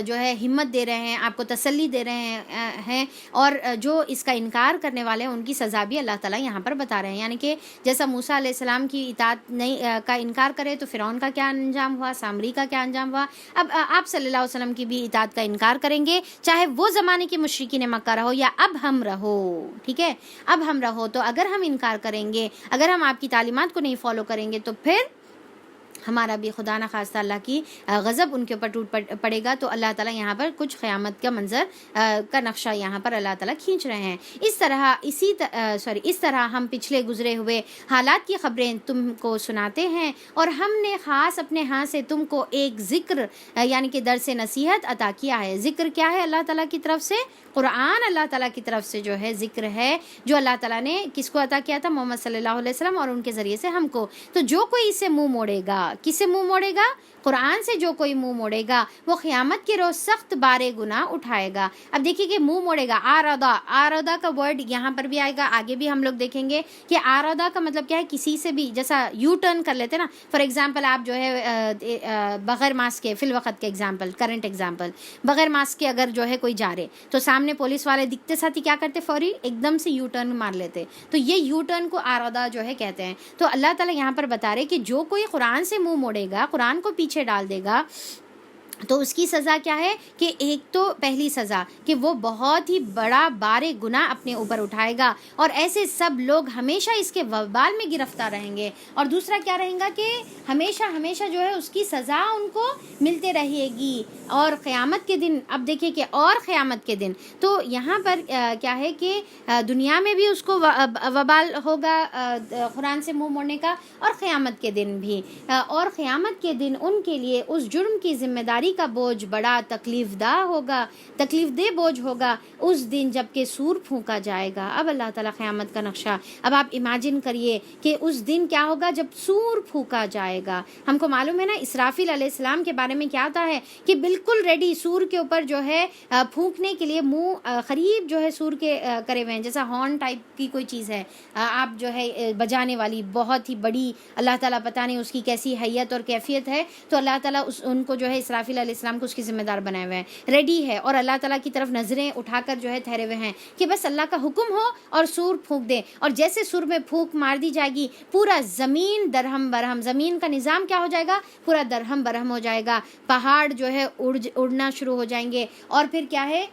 جو ہے ہمت دے رہے ہیں, آپ کو تسلی دے رہے ہیں, اور جو اس کا انکار کرنے والے ہیں ان کی سزا بھی اللہ تعالیٰ یہاں پر بتا رہے ہیں. یعنی کہ جیسا موسیٰ علیہ السلام کی اطاعت کا انکار کرے تو فرعون کا کیا انجام ہوا, سامری کا کیا انجام ہوا. اب آپ صلی اللہ علیہ وسلم کی بھی اطاعت کا انکار کریں گے, چاہے وہ زمانے کے مشرکین مکہ رہو یا اب ہم رہو. ٹھیک ہے, اب ہم رہو, تو اگر ہم انکار کریں گے, اگر ہم آپ کی تعلیمات کو نہیں فالو کریں گے, تو پھر ہمارا بھی خدا نہ خواستہ اللہ کی غضب ان کے اوپر ٹوٹ پڑے گا. تو اللہ تعالیٰ یہاں پر کچھ قیامت کا منظر کا نقشہ یہاں پر اللہ تعالیٰ کھینچ رہے ہیں. اس طرح ہم پچھلے گزرے ہوئے حالات کی خبریں تم کو سناتے ہیں, اور ہم نے خاص اپنے ہاں سے تم کو ایک ذکر یعنی کہ درس نصیحت عطا کیا ہے. ذکر کیا ہے اللہ تعالیٰ کی طرف سے, قرآن اللہ تعالیٰ کی طرف سے جو ہے ذکر ہے, جو اللہ تعالیٰ نے کس کو عطا کیا تھا, محمد صلی اللہ علیہ وسلم, اور ان کے ذریعے سے ہم کو. تو جو کوئی اس سے منہ موڑے گا, کس سے منہ موڑے گا؟ قرآن سے جو کوئی منہ موڑے گا وہ قیامت کے روز سخت بارے گناہ اٹھائے گا۔ اب دیکھیے کہ منہ موڑے گا، آردا کا ورڈ یہاں پر بھی آئے گا، آگے بھی ہم لوگ دیکھیں گے کہ آردا کا مطلب کیا ہے، کسی سے بھی جیسا یو ٹرن کر لیتے نا، فار ایگزامپل آپ جو ہے بغیر ماسک کے، فی الوقت کے ایگزامپل، کرنٹ ایگزامپل، بغیر ماسک کے اگر جو ہے کوئی جا رہے تو سامنے پولیس والے دکھتے ساتھ ہی کیا کرتے، فوری ایک دم سے یو ٹرن مار لیتے، تو یہ یو ٹرن کو آردا جو ہے کہتے ہیں۔ تو اللہ تعالیٰ یہاں پر بتا رہے کہ جو کوئی قرآن سے منہ موڑے گا، قرآن کو پیچھے ڈال دے گا، تو اس کی سزا کیا ہے کہ ایک تو پہلی سزا کہ وہ بہت ہی بڑا بار گناہ اپنے اوپر اٹھائے گا، اور ایسے سب لوگ ہمیشہ اس کے وبال میں گرفتار رہیں گے، اور دوسرا کیا رہیں گا کہ ہمیشہ ہمیشہ جو ہے اس کی سزا ان کو ملتے رہے گی، اور قیامت کے دن، اب دیکھیں کہ اور قیامت کے دن، تو یہاں پر کیا ہے کہ دنیا میں بھی اس کو وبال ہوگا قرآن سے منہ موڑنے کا، اور قیامت کے دن بھی، اور قیامت کے دن ان کے لیے اس جرم کی ذمہ داری کا بوجھ بڑا تکلیف دہ بوجھ ہوگا اس دن جب کہ سور پھونکا جائے گا۔ اب اللہ تعالیٰ قیامت کا نقشہ، اب آپ امیجن کریے کہ اس دن کیا ہوگا جب سور پھونکا جائے گا۔ ہم کو معلوم ہے نا اسرافیل علیہ السلام کے بارے میں کیا آتا ہے کہ بالکل ریڈی سور کے اوپر جو ہے پھونکنے کے لیے، منہ قریب جو ہے سور کے کرے ہوئے ہیں، جیسا ہارن ٹائپ کی کوئی چیز ہے آپ جو ہے بجانے والی، بہت ہی بڑی، اللہ تعالیٰ پتہ نہیں اس کی کیسی حیت اور کیفیت ہے، تو اللہ تعالیٰ ان کو جو ہے اسرافیل علیہ السلام کو اس کی ذمہ دار بنائے ہوئے ہیں، ریڈی ہے، اور اللہ تعالیٰ کی طرف نظریں اٹھا کر جو ہے ٹھہرے ہوئے ہیں کہ بس اللہ کا حکم ہو اور سور پھونک دے، اور جیسے سور میں پھونک مار دی جائے گی پورا زمین درہم برہم، زمین کا نظام کیا ہو جائے گا، پورا درہم برہم ہو جائے گا، پہاڑ جو ہے اڑنا شروع ہو جائیں گے، اور پھر کیا ہے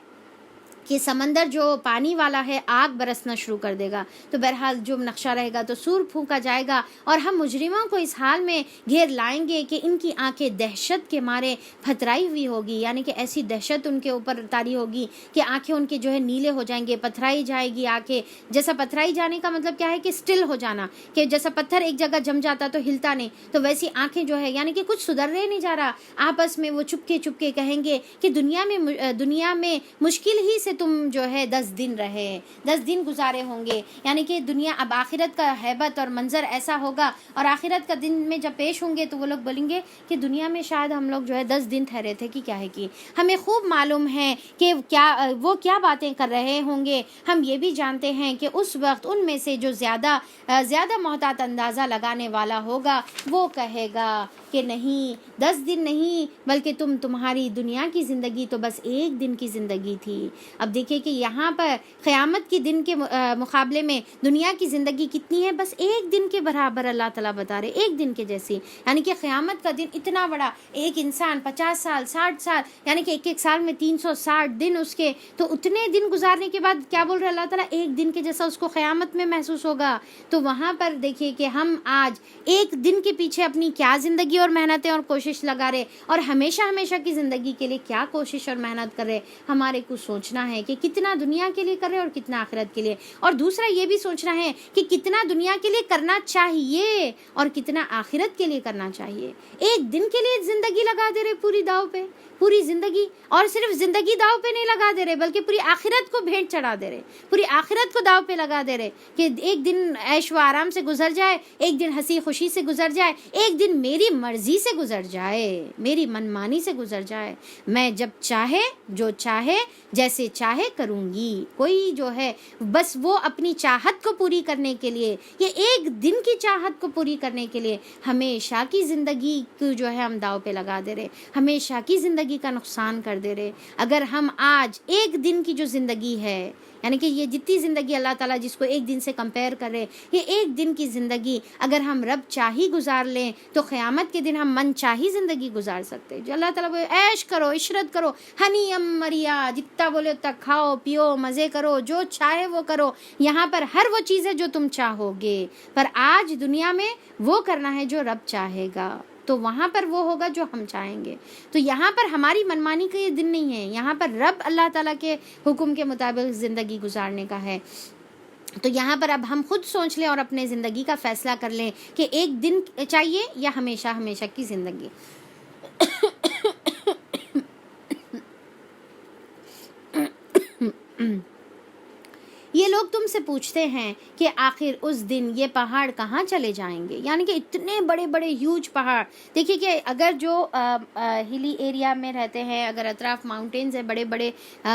کہ سمندر جو پانی والا ہے آگ برسنا شروع کر دے گا۔ تو بہرحال جو نقشہ رہے گا تو سور پھونکا جائے گا، اور ہم مجرموں کو اس حال میں گھیر لائیں گے کہ ان کی آنکھیں دہشت کے مارے پھترائی ہوئی ہوگی، یعنی کہ ایسی دہشت ان کے اوپر طاری ہوگی کہ آنکھیں ان کے جو ہے نیلے ہو جائیں گے، پتھرائی جائے گی آنکھیں۔ جیسا پتھرائی جانے کا مطلب کیا ہے کہ سٹل ہو جانا، کہ جیسا پتھر ایک جگہ جم جاتا تو ہلتا نہیں، تو ویسی آنکھیں جو ہے، یعنی کہ کچھ سدھرنے نہیں جا رہا، آپس میں وہ چپکے چپکے کہیں گے کہ دنیا میں مشکل ہی سے تم جو ہے 10 دن رہے، 10 دن گزارے ہوں گے، یعنی کہ دنیا اب آخرت کا ہیبت اور منظر ایسا ہوگا، اور آخرت کا دن میں جب پیش ہوں گے تو وہ لوگ بولیں گے کہ دنیا میں شاید ہم لوگ جو ہے 10 دن ٹھہرے تھے کہ کیا ہے کی، ہمیں خوب معلوم ہے کہ وہ کیا باتیں کر رہے ہوں گے۔ ہم یہ بھی جانتے ہیں کہ اس وقت ان میں سے جو زیادہ محتاط اندازہ لگانے والا ہوگا وہ کہے گا کہ نہیں 10 دن نہیں، بلکہ تمہاری دنیا کی زندگی تو بس 1 دن کی زندگی تھی۔ اب دیکھیں کہ یہاں پر قیامت کے دن کے مقابلے میں دنیا کی زندگی کتنی ہے، بس 1 دن کے برابر اللہ تعالیٰ بتا رہے، 1 دن کے جیسی، یعنی کہ قیامت کا دن اتنا بڑا، ایک انسان 50 سال 60 سال، یعنی کہ ایک سال میں 360 دن اس کے، تو اتنے دن گزارنے کے بعد کیا بول رہے اللہ تعالیٰ، 1 دن کے جیسا اس کو قیامت میں محسوس ہوگا۔ تو وہاں پر دیکھیے کہ ہم آج 1 دن کے پیچھے اپنی کیا زندگی اور محنتیں اور کوشش لگا رہے، اور ہمیشہ کی زندگی کے لیے کیا کوشش اور محنت کر رہے۔ ہمارے کو سوچنا ہے کہ کتنا دنیا کے لیے کر رہے اور کتنا آخرت کے لیے، اور دوسرا یہ بھی سوچنا ہے کہ کتنا دنیا کے لیے کرنا چاہیے اور کتنا آخرت کے لیے کرنا چاہیے۔ 1 دن کے لیے زندگی لگا دے رہے پوری داؤ پہ، پوری زندگی، اور صرف زندگی داؤ پہ نہیں لگا دے رہے بلکہ پوری آخرت کو بھیٹ چڑھا دے رہے، پوری آخرت کو داؤ پہ لگا دے رہے کہ 1 دن عیش و آرام سے گزر جائے، 1 دن ہنسی خوشی سے گزر جائے، 1 دن میری مرضی سے گزر جائے، میری منمانی سے گزر جائے، میں جب چاہے جو چاہے جیسے چاہے کروں گی۔ کوئی جو ہے بس وہ اپنی چاہت کو پوری کرنے کے لیے، یہ 1 دن کی چاہت کو پوری کرنے کے لیے ہمیشہ کی زندگی کو جو ہے ہم داؤ پہ لگا دے رہے، ہمیشہ کی زندگی کا نقصان کر دے رہے۔ اگر ہم آج 1 دن کی جو زندگی ہے، یعنی کہ یہ جتنی زندگی اللہ تعالیٰ جس کو 1 دن سے کمپیئر کر رہے، یہ 1 دن کی زندگی اگر ہم رب چاہی گزار لیں تو قیامت کے دن ہم من چاہی زندگی گزار سکتے۔ جو اللہ تعالیٰ بولے عیش کرو، عشرت کرو، ہنی ام مریا، جتنا بولے اتنا کھاؤ پیو، مزے کرو، جو چاہے وہ کرو، یہاں پر ہر وہ چیز ہے جو تم چاہو گے، پر آج دنیا میں وہ کرنا ہے جو رب چاہے گا، تو وہاں پر وہ ہوگا جو ہم چاہیں گے۔ تو یہاں پر ہماری منمانی کا یہ دن نہیں ہے، یہاں پر رب اللہ تعالیٰ کے حکم کے مطابق زندگی گزارنے کا ہے۔ تو یہاں پر اب ہم خود سوچ لیں اور اپنے زندگی کا فیصلہ کر لیں کہ 1 دن چاہیے یا ہمیشہ کی زندگی۔ یہ لوگ لوگ تم سے پوچھتے ہیں کہ آخر اس دن یہ پہاڑ کہاں چلے جائیں گے، یعنی کہ اتنے بڑے بڑے ہیوج پہاڑ. دیکھیے کہ اگر جو ہلی ایریا میں رہتے ہیں، اگر اطراف ماؤنٹینز ہیں، بڑے بڑے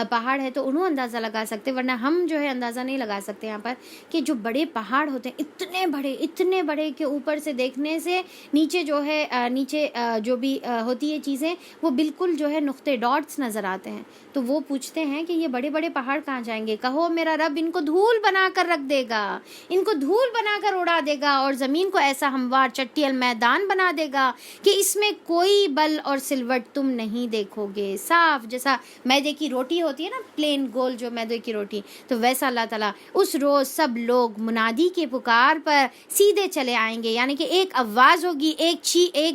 پہاڑ ہے، تو انہوں اندازہ لگا سکتے، ورنہ ہم جو ہے اندازہ نہیں لگا سکتے یہاں پر کہ جو بڑے پہاڑ ہوتے ہیں اتنے بڑے کہ اوپر سے دیکھنے سے نیچے جو ہے نیچے جو بھی ہوتی ہے چیزیں وہ بالکل جو ہے نقطے ڈاٹس نظر آتے ہیں. تو وہ پوچھتے ہیں کہ یہ بڑے بڑے پہاڑ کہاں جائیں گے. کہو میرا رب ان کو دھول بنا کر رکھ دے گا، ان کو دھول بنا کر اڑا دے گا، اور زمین کو ایسا ہموار چٹیل میدان بنا دے گا کہ اس میں کوئی بل اور سلوٹ تم نہیں دیکھو گے. صاف جیسا میدے کی روٹی ہوتی ہے نا، پلین گول جو میدے کی روٹی، تو ویسا اللہ تعالیٰ اس روز سب لوگ منادی کے پکار پر سیدھے چلے آئیں گے. یعنی کہ ایک آواز ہوگی، ایک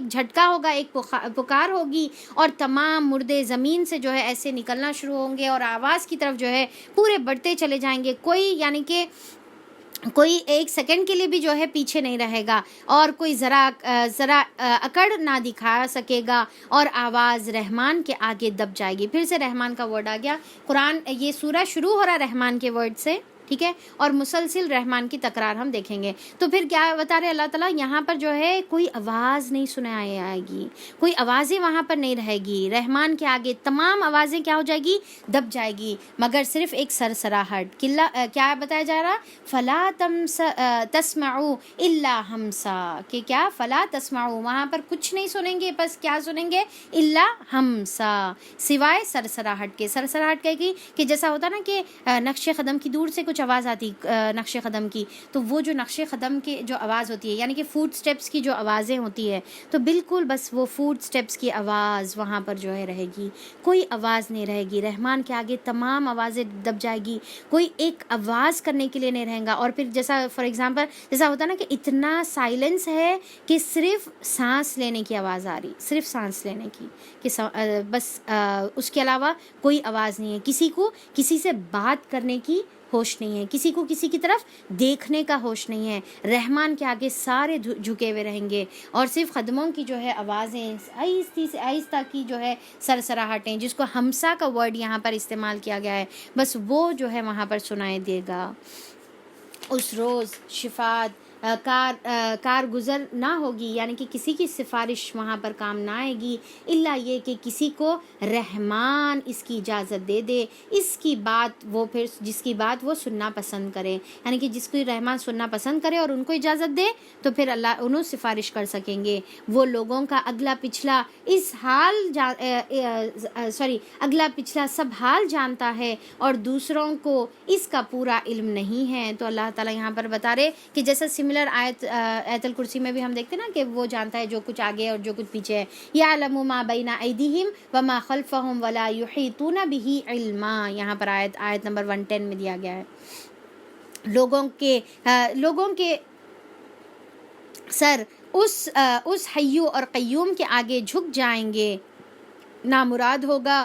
جھٹکا ہوگا، ایک پکار ہوگی، اور تمام مردے زمین سے جو ہے ایسے نکلنا شروع ہوں گے اور آواز کی طرف جو ہے پورے بڑھتے چلے جائیں گے. کوئی یعنی کہ کوئی ایک سیکنڈ کے لیے بھی جو ہے پیچھے نہیں رہے گا، اور کوئی ذرا اکڑ نہ دکھا سکے گا، اور آواز رحمان کے آگے دب جائے گی. پھر سے رحمان کا ورڈ آ گیا. قرآن یہ سورہ شروع ہو رہا رحمان کے ورڈ سے، ٹھیک ہے، اور مسلسل رحمان کی تکرار ہم دیکھیں گے. تو پھر کیا بتا رہے اللہ تعالیٰ یہاں پر جو ہے کوئی آواز نہیں سنائی آئے گی، کوئی آوازیں وہاں پر نہیں رہے گی. رحمان کے آگے تمام آوازیں کیا ہو جائے گی؟ دب جائے گی، مگر صرف ایک سرسراہٹ. کیا بتایا جا رہا؟ فلا تسمعوا الا ہمسا، کہ کیا؟ فلا تسمعوا، وہاں پر کچھ نہیں سنیں گے، بس کیا سنیں گے؟ الا ہمسا، سوائے سرسراہٹ کے. سرسراہٹ کہے گی کہ جیسا ہوتا نا کہ نقش قدم کی دور سے کچھ آواز آتی نقش قدم کی، تو وہ جو نقش قدم کی جو آواز ہوتی ہے، یعنی کہ فوٹ سٹیپس کی جو آوازیں ہوتی ہے، تو بالکل بس وہ فوٹ سٹیپس کی آواز وہاں پر جو ہے رہے گی، کوئی آواز نہیں رہے گی. رحمان کے آگے تمام آوازیں دب جائے گی، کوئی ایک آواز کرنے کے لیے نہیں رہے گا. اور پھر جیسا فار ایگزامپل جیسا ہوتا نا کہ اتنا سائلنس ہے کہ صرف سانس لینے کی آواز آ رہی، صرف سانس لینے کی، کہ بس اس کے علاوہ کوئی آواز نہیں ہے. کسی کو کسی سے بات کرنے کی ہوش نہیں ہے، کسی کو کسی کی طرف دیکھنے کا ہوش نہیں ہے. رحمان کے آگے سارے جھکے ہوئے رہیں گے، اور صرف قدموں کی جو ہے آوازیں آہستی سے آہستہ کی جو ہے سرسراہٹیں، جس کو ہمسا کا ورڈ یہاں پر استعمال کیا گیا ہے، بس وہ جو ہے وہاں پر سنائی دے گا. اس روز شفاعت کار گزر نہ ہوگی، یعنی کہ کسی کی سفارش وہاں پر کام نہ آئے گی، الا یہ کہ کسی کو رحمان اس کی اجازت دے دے، اس کی بات وہ پھر جس کی بات وہ سننا پسند کرے، یعنی کہ جس کو رحمان سننا پسند کرے اور ان کو اجازت دے تو پھر اللہ انہوں سفارش کر سکیں گے. وہ لوگوں کا اگلا پچھلا سب حال جانتا ہے، اور دوسروں کو اس کا پورا علم نہیں ہے. تو اللہ تعالیٰ یہاں پر بتا رہے کہ جیسا سملر آیت الکرسی میں بھی ہم دیکھتے نا کہ وہ جانتا ہے جو کچھ آگے اور جو کچھ پیچھے ہے. یعلم ما بین ایدیہم وما خلفہم ولا یحیطون بہ علما، یہاں پر آیت نمبر 110 میں دیا گیا ہے. لوگوں کے سر اس حیو اور قیوم کے آگے جھک جائیں گے. نامراد ہوگا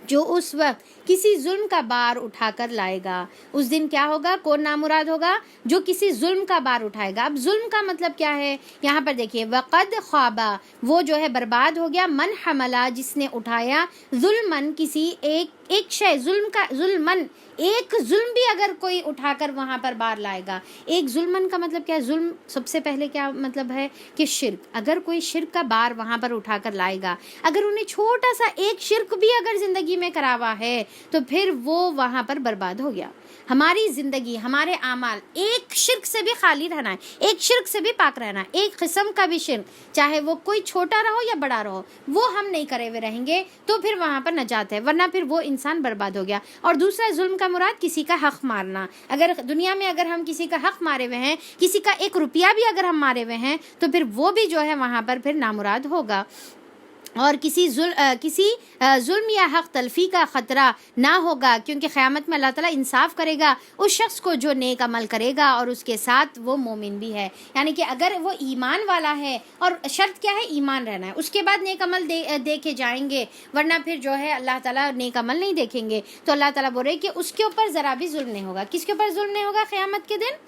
جو اس وقت کسی ظلم کا بار اٹھا کر لائے گا. اس دن کیا ہوگا؟ کون نامراد ہوگا؟ جو کسی ظلم کا بار اٹھائے گا. اب ظلم کا مطلب کیا ہے؟ یہاں پر دیکھیے وقد خوابا، وہ جو ہے برباد ہو گیا، من حملہ جس نے اٹھایا، ظلمن کسی ایک شے، ظلمن ایک ظلم بھی اگر کوئی اٹھا کر وہاں پر بار لائے گا. ایک ظلمن کا مطلب کیا ہے؟ ظلم سب سے پہلے کیا مطلب ہے کہ شرک. اگر کوئی شرک کا بار وہاں پر اٹھا کر لائے گا، اگر انہیں چھوٹا سا ایک شرک بھی اگر زندگی میں کرا ہوا ہے تو پھر وہ وہاں پر برباد ہو گیا. ہماری زندگی، ہمارے اعمال ایک شرک سے بھی خالی رہنا ہے، ایک شرک سے بھی پاک رہنا ہے. ایک قسم کا بھی شرک، چاہے وہ کوئی چھوٹا رہو یا بڑا رہو، وہ ہم نہیں کرے ہوئے رہیں گے تو پھر وہاں پر نجات ہے، ورنہ پھر وہ انسان برباد ہو گیا. اور دوسرا ظلم کا مراد کسی کا حق مارنا. اگر دنیا میں اگر ہم کسی کا حق مارے ہوئے ہیں، کسی کا ایک روپیہ بھی اگر ہم مارے ہوئے ہیں تو پھر وہ بھی جو ہے وہاں پر پھر نامراد ہوگا. اور کسی ظلم یا حق تلفی کا خطرہ نہ ہوگا، کیونکہ قیامت میں اللہ تعالیٰ انصاف کرے گا اس شخص کو جو نیک عمل کرے گا اور اس کے ساتھ وہ مومن بھی ہے. یعنی کہ اگر وہ ایمان والا ہے، اور شرط کیا ہے؟ ایمان رہنا ہے، اس کے بعد نیک عمل دیکھے جائیں گے، ورنہ پھر جو ہے اللہ تعالیٰ نیک عمل نہیں دیکھیں گے. تو اللہ تعالیٰ بول رہے کہ اس کے اوپر ذرا بھی ظلم نہیں ہوگا. کس کے اوپر ظلم نہیں ہوگا قیامت کے دن؟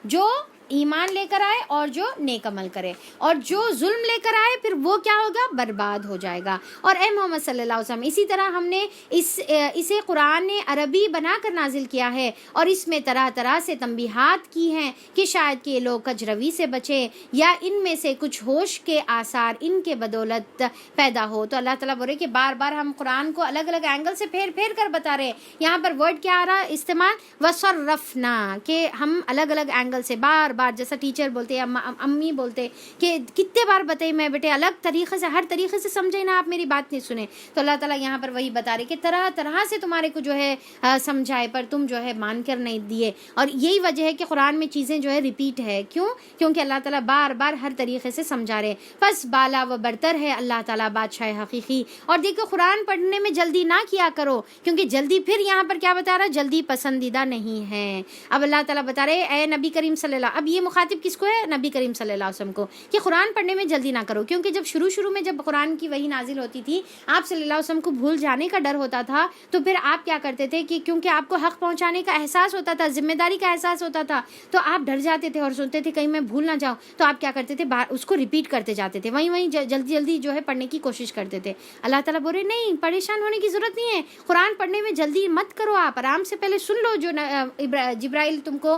جو ایمان لے کر آئے اور جو نیک عمل کرے، اور جو ظلم لے کر آئے پھر وہ کیا ہوگا؟ برباد ہو جائے گا۔ اور اے محمد صلی اللہ علیہ وسلم، اسی طرح ہم نے اسے قرآن نے عربی بنا کر نازل کیا ہے، اور اس میں طرح طرح سے تنبیہات کی ہیں کہ شاید کہ یہ لوگ کجروی سے بچیں یا ان میں سے کچھ ہوش کے آثار ان کے بدولت پیدا ہو۔ تو اللہ تعالیٰ بولے کہ بار بار ہم قرآن کو الگ الگ اینگل سے پھیر پھیر کر بتا رہے ہیں۔ یہاں پر ورڈ کیا آ رہا ہے استعمال؟ وَصَرَّفْنَا، کہ ہم الگ الگ اینگل سے بار بار، جیسا ٹیچر بولتے ہیں، امی بولتے کہ کتنے بار بتائی میں بیٹے، الگ طریقے سے، ہر طریقے سے سمجھے نا، آپ میری بات نہیں سنیں۔ تو اللہ تعالیٰ یہاں پر وہی بتا رہے کہ طرح طرح سے تمہارے کو جو ہے سمجھائے پر تم جو ہے مان کر نہیں دیے۔ اور یہی وجہ ہے کہ قرآن میں چیزیں جو ہے ریپیٹ ہے، کیوں؟ کیونکہ اللہ تعالیٰ بار بار ہر طریقے سے سمجھا رہے۔ بس بالا و برتر ہے اللہ تعالیٰ بادشاہ حقیقی۔ اور دیکھو قرآن پڑھنے میں جلدی نہ کیا کرو، کیونکہ جلدی پھر یہاں پر کیا بتا رہا ہے؟ جلدی پسندیدہ نہیں ہے۔ اب اللہ تعالیٰ بتا رہے اے نبی کریم صلی اللہ، اب یہ مخاطب کس کو ہے؟ نبی کریم صلی اللہ علیہ وسلم کو، کہ قرآن پڑھنے میں جلدی نہ کرو، کیونکہ جب شروع میں جب قرآن کی وحی نازل ہوتی تھی، آپ صلی اللہ علیہ وسلم کو بھول جانے کا ڈر ہوتا تھا، تو پھر آپ کیا کرتے تھے کہ کیونکہ آپ کو حق پہنچانے کا احساس ہوتا تھا، ذمہ داری کا احساس ہوتا تھا، تو آپ ڈر جاتے تھے اور سنتے تھے کہیں میں بھول نہ جاؤں، تو آپ کیا کرتے تھے؟ اس کو ریپیٹ کرتے جاتے تھے، وہیں جلدی جو ہے پڑھنے کی کوشش کرتے تھے۔ اللہ تعالیٰ بول رہے نہیں، پریشان ہونے کی ضرورت نہیں ہے، قرآن پڑھنے میں جلدی مت کرو، آپ آرام سے پہلے سن لو جو جبرائیل تم کو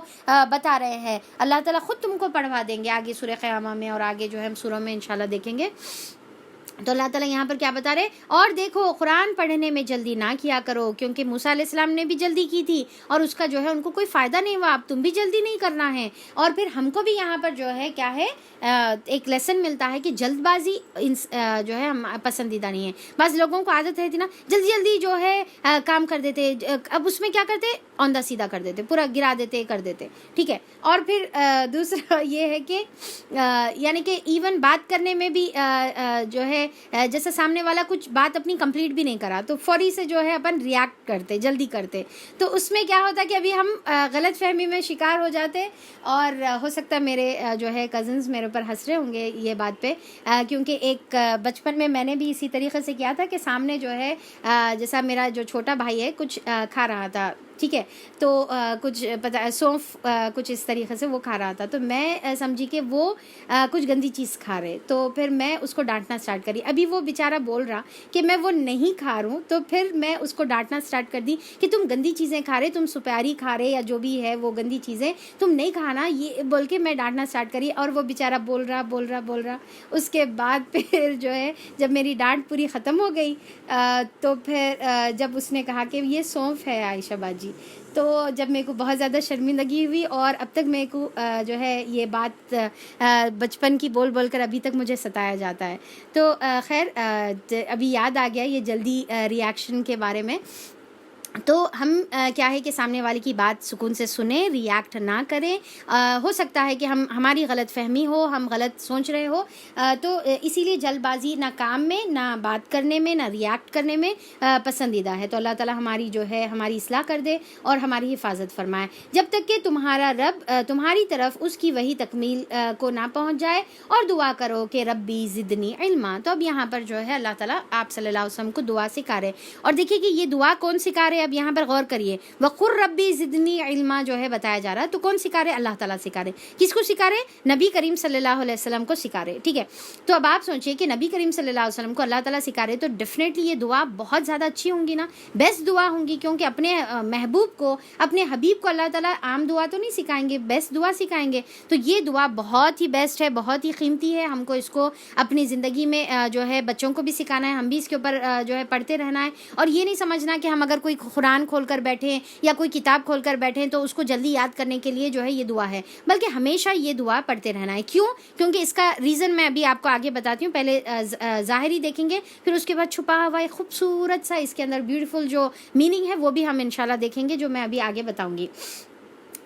بتا رہے ہیں، اللہ تعالیٰ خود تم کو پڑھوا دیں گے آگے سورہ قیامہ میں، اور آگے جو ہے ہم سوروں میں انشاءاللہ دیکھیں گے۔ تو اللہ تعالیٰ یہاں پر کیا بتا رہے؟ اور دیکھو قرآن پڑھنے میں جلدی نہ کیا کرو، کیونکہ موسیٰ علیہ السلام نے بھی جلدی کی تھی اور اس کا جو ہے ان کو کوئی فائدہ نہیں ہوا، اب تم بھی جلدی نہیں کرنا ہے۔ اور پھر ہم کو بھی یہاں پر جو ہے کیا ہے ایک لیسن ملتا ہے کہ جلد بازی جو ہے ہم پسندیدہ نہیں ہے۔ بعض لوگوں کو عادت رہتی نا جلدی جو ہے کام کر دیتے، اب اس میں کیا کرتے؟ اوندھا سیدھا کر دیتے، پورا گرا دیتے، کر دیتے، ٹھیک ہے۔ اور پھر دوسرا یہ ہے کہ یعنی کہ ایون بات کرنے میں بھی جو ہے جیسے سامنے والا کچھ بات اپنی کمپلیٹ بھی نہیں کرا تو فوری سے جو ہے اپن ریاکٹ کرتے، جلدی کرتے، تو اس میں کیا ہوتا کہ ابھی ہم غلط فہمی میں شکار ہو جاتے۔ اور ہو سکتا ہے میرے جو ہے کزنز میرے اوپر ہنس رہے ہوں گے یہ بات پہ، کیونکہ ایک بچپن میں نے بھی اسی طریقے سے کیا تھا کہ سامنے جو ہے جیسا میرا جو چھوٹا بھائی ہے کچھ کھا رہا تھا، ٹھیک ہے، تو کچھ پتہ سونف کچھ اس طریقے سے وہ کھا رہا تھا، تو میں سمجھی کہ وہ کچھ گندی چیز کھا رہے، تو پھر میں اس کو ڈانٹنا اسٹارٹ کری۔ ابھی وہ بیچارہ بول رہا کہ میں وہ نہیں کھا رہا ہوں، تو پھر میں اس کو ڈانٹنا اسٹارٹ کر دی کہ تم گندی چیزیں کھا رہے، تم سپیاری کھا رہے یا جو بھی ہے وہ گندی چیزیں تم نہیں کھانا، یہ بول کے میں ڈانٹنا اسٹارٹ کری۔ اور وہ بیچارہ بول رہا اس کے بعد پھر جو ہے جب میری ڈانٹ پوری ختم ہو گئی تو پھر جب اس نے کہا کہ یہ سونف ہے عائشہ باجی، تو جب میرے کو بہت زیادہ شرمندگی ہوئی، اور اب تک میرے کو جو ہے یہ بات بچپن کی بول کر ابھی تک مجھے ستایا جاتا ہے۔ تو خیر ابھی یاد آ گیا یہ جلدی ریاکشن کے بارے میں۔ تو ہم کیا ہے کہ سامنے والے کی بات سکون سے سنیں، ریاکٹ نہ کریں۔ ہو سکتا ہے کہ ہماری غلط فہمی ہو، ہم غلط سوچ رہے ہو، تو اسی لیے جلد بازی نہ کام میں، نہ بات کرنے میں، نہ ریاکٹ کرنے میں پسندیدہ ہے۔ تو اللہ تعالیٰ ہماری جو ہے ہماری اصلاح کر دے اور ہماری حفاظت فرمائے جب تک کہ تمہارا رب تمہاری طرف اس کی وہی تکمیل کو نہ پہنچ جائے، اور دعا کرو کہ ربی زدنی علما۔ تو اب یہاں پر جو ہے اللہ تعالیٰ آپ صلی اللہ علیہ وسلم کو دعا سکھا رہے، اور دیکھیے کہ یہ دعا کون سکھا رہے؟ اب یہاں پر غور کریے، وقر ربی زدنی علما جو ہے بتایا جا رہا ہے، تو کون سکھا رہے؟ اللہ تعالیٰ سکھا رہے۔ کس کو سکھا رہے؟ نبی کریم صلی اللہ علیہ وسلم کو سکھا رہے، ٹھیک ہے۔ تو اب آپ سوچئے کہ نبی کریم صلی اللہ علیہ وسلم کو اللہ تعالیٰ سکھا رہے، تو ڈیفینیٹلی یہ دعا بہت زیادہ اچھی ہوں گی نا، بیسٹ دعا ہوں گی، کیونکہ اپنے محبوب کو، اپنے حبیب کو اللہ تعالیٰ عام دعا تو نہیں سکھائیں گے، بیسٹ دعا سکھائیں گے۔ تو یہ دعا بہت ہی بیسٹ ہے، بہت ہی قیمتی ہے، ہم کو اس کو اپنی زندگی میں جو ہے بچوں کو بھی سکھانا ہے، ہم بھی اس کے اوپر جو ہے پڑھتے رہنا ہے، اور یہ نہیں سمجھنا کہ ہم اگر کوئی قرآن کھول کر بیٹھیں یا کوئی کتاب کھول کر بیٹھیں تو اس کو جلدی یاد کرنے کے لیے جو ہے یہ دعا ہے، بلکہ ہمیشہ یہ دعا پڑھتے رہنا ہے۔ کیوں؟ کیونکہ اس کا ریزن میں ابھی آپ کو آگے بتاتی ہوں، پہلے ظاہری دیکھیں گے، پھر اس کے بعد چھپا ہوا ایک خوبصورت سا اس کے اندر بیوٹیفل جو میننگ ہے وہ بھی ہم انشاءاللہ دیکھیں گے، جو میں ابھی آگے بتاؤں گی۔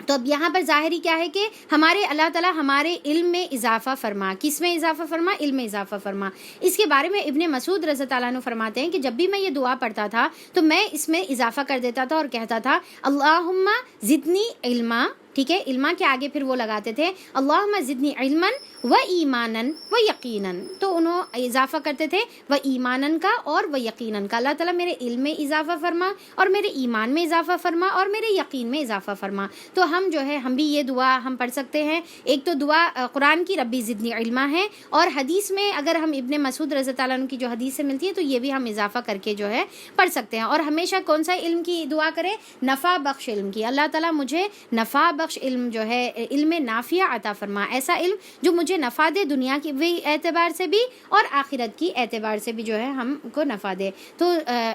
تو اب یہاں پر ظاہری کیا ہے کہ ہمارے اللہ تعالیٰ ہمارے علم میں اضافہ فرما، کس میں اضافہ فرما؟ علم میں اضافہ فرما۔ اس کے بارے میں ابن مسعود رضی اللہ عنہ فرماتے ہیں کہ جب بھی میں یہ دعا پڑھتا تھا تو میں اس میں اضافہ کر دیتا تھا اور کہتا تھا اللہم زدنی علما ٹھیک ہے، علما کے آگے پھر وہ لگاتے تھے اللہم زدنی علما و ایمانا و یقینا، تو انہوں اضافہ کرتے تھے و ایمانا کا اور و یقینا کا، اللہ تعالیٰ میرے علم میں اضافہ فرما اور میرے ایمان میں اضافہ فرما اور میرے یقین میں اضافہ فرما۔ تو ہم جو ہے ہم بھی یہ دعا ہم پڑھ سکتے ہیں۔ ایک تو دعا قرآن کی ربی زدنی علما ہے، اور حدیث میں اگر ہم ابن مسعود رضی اللہ عنہ کی جو حدیث سے ملتی ہے تو یہ بھی ہم اضافہ کر کے جو ہے پڑھ سکتے ہیں۔ اور ہمیشہ کون سا علم کی دعا کریں؟ نفع بخش علم کی، اللہ تعالیٰ مجھے نفع بخش علم جو ہے علم نافع عطا فرما، ایسا علم جو مجھے نفع دے دنیا کی بھی اعتبار سے بھی اور آخرت کی اعتبار سے بھی جو ہے ہم کو نفع دے۔ تو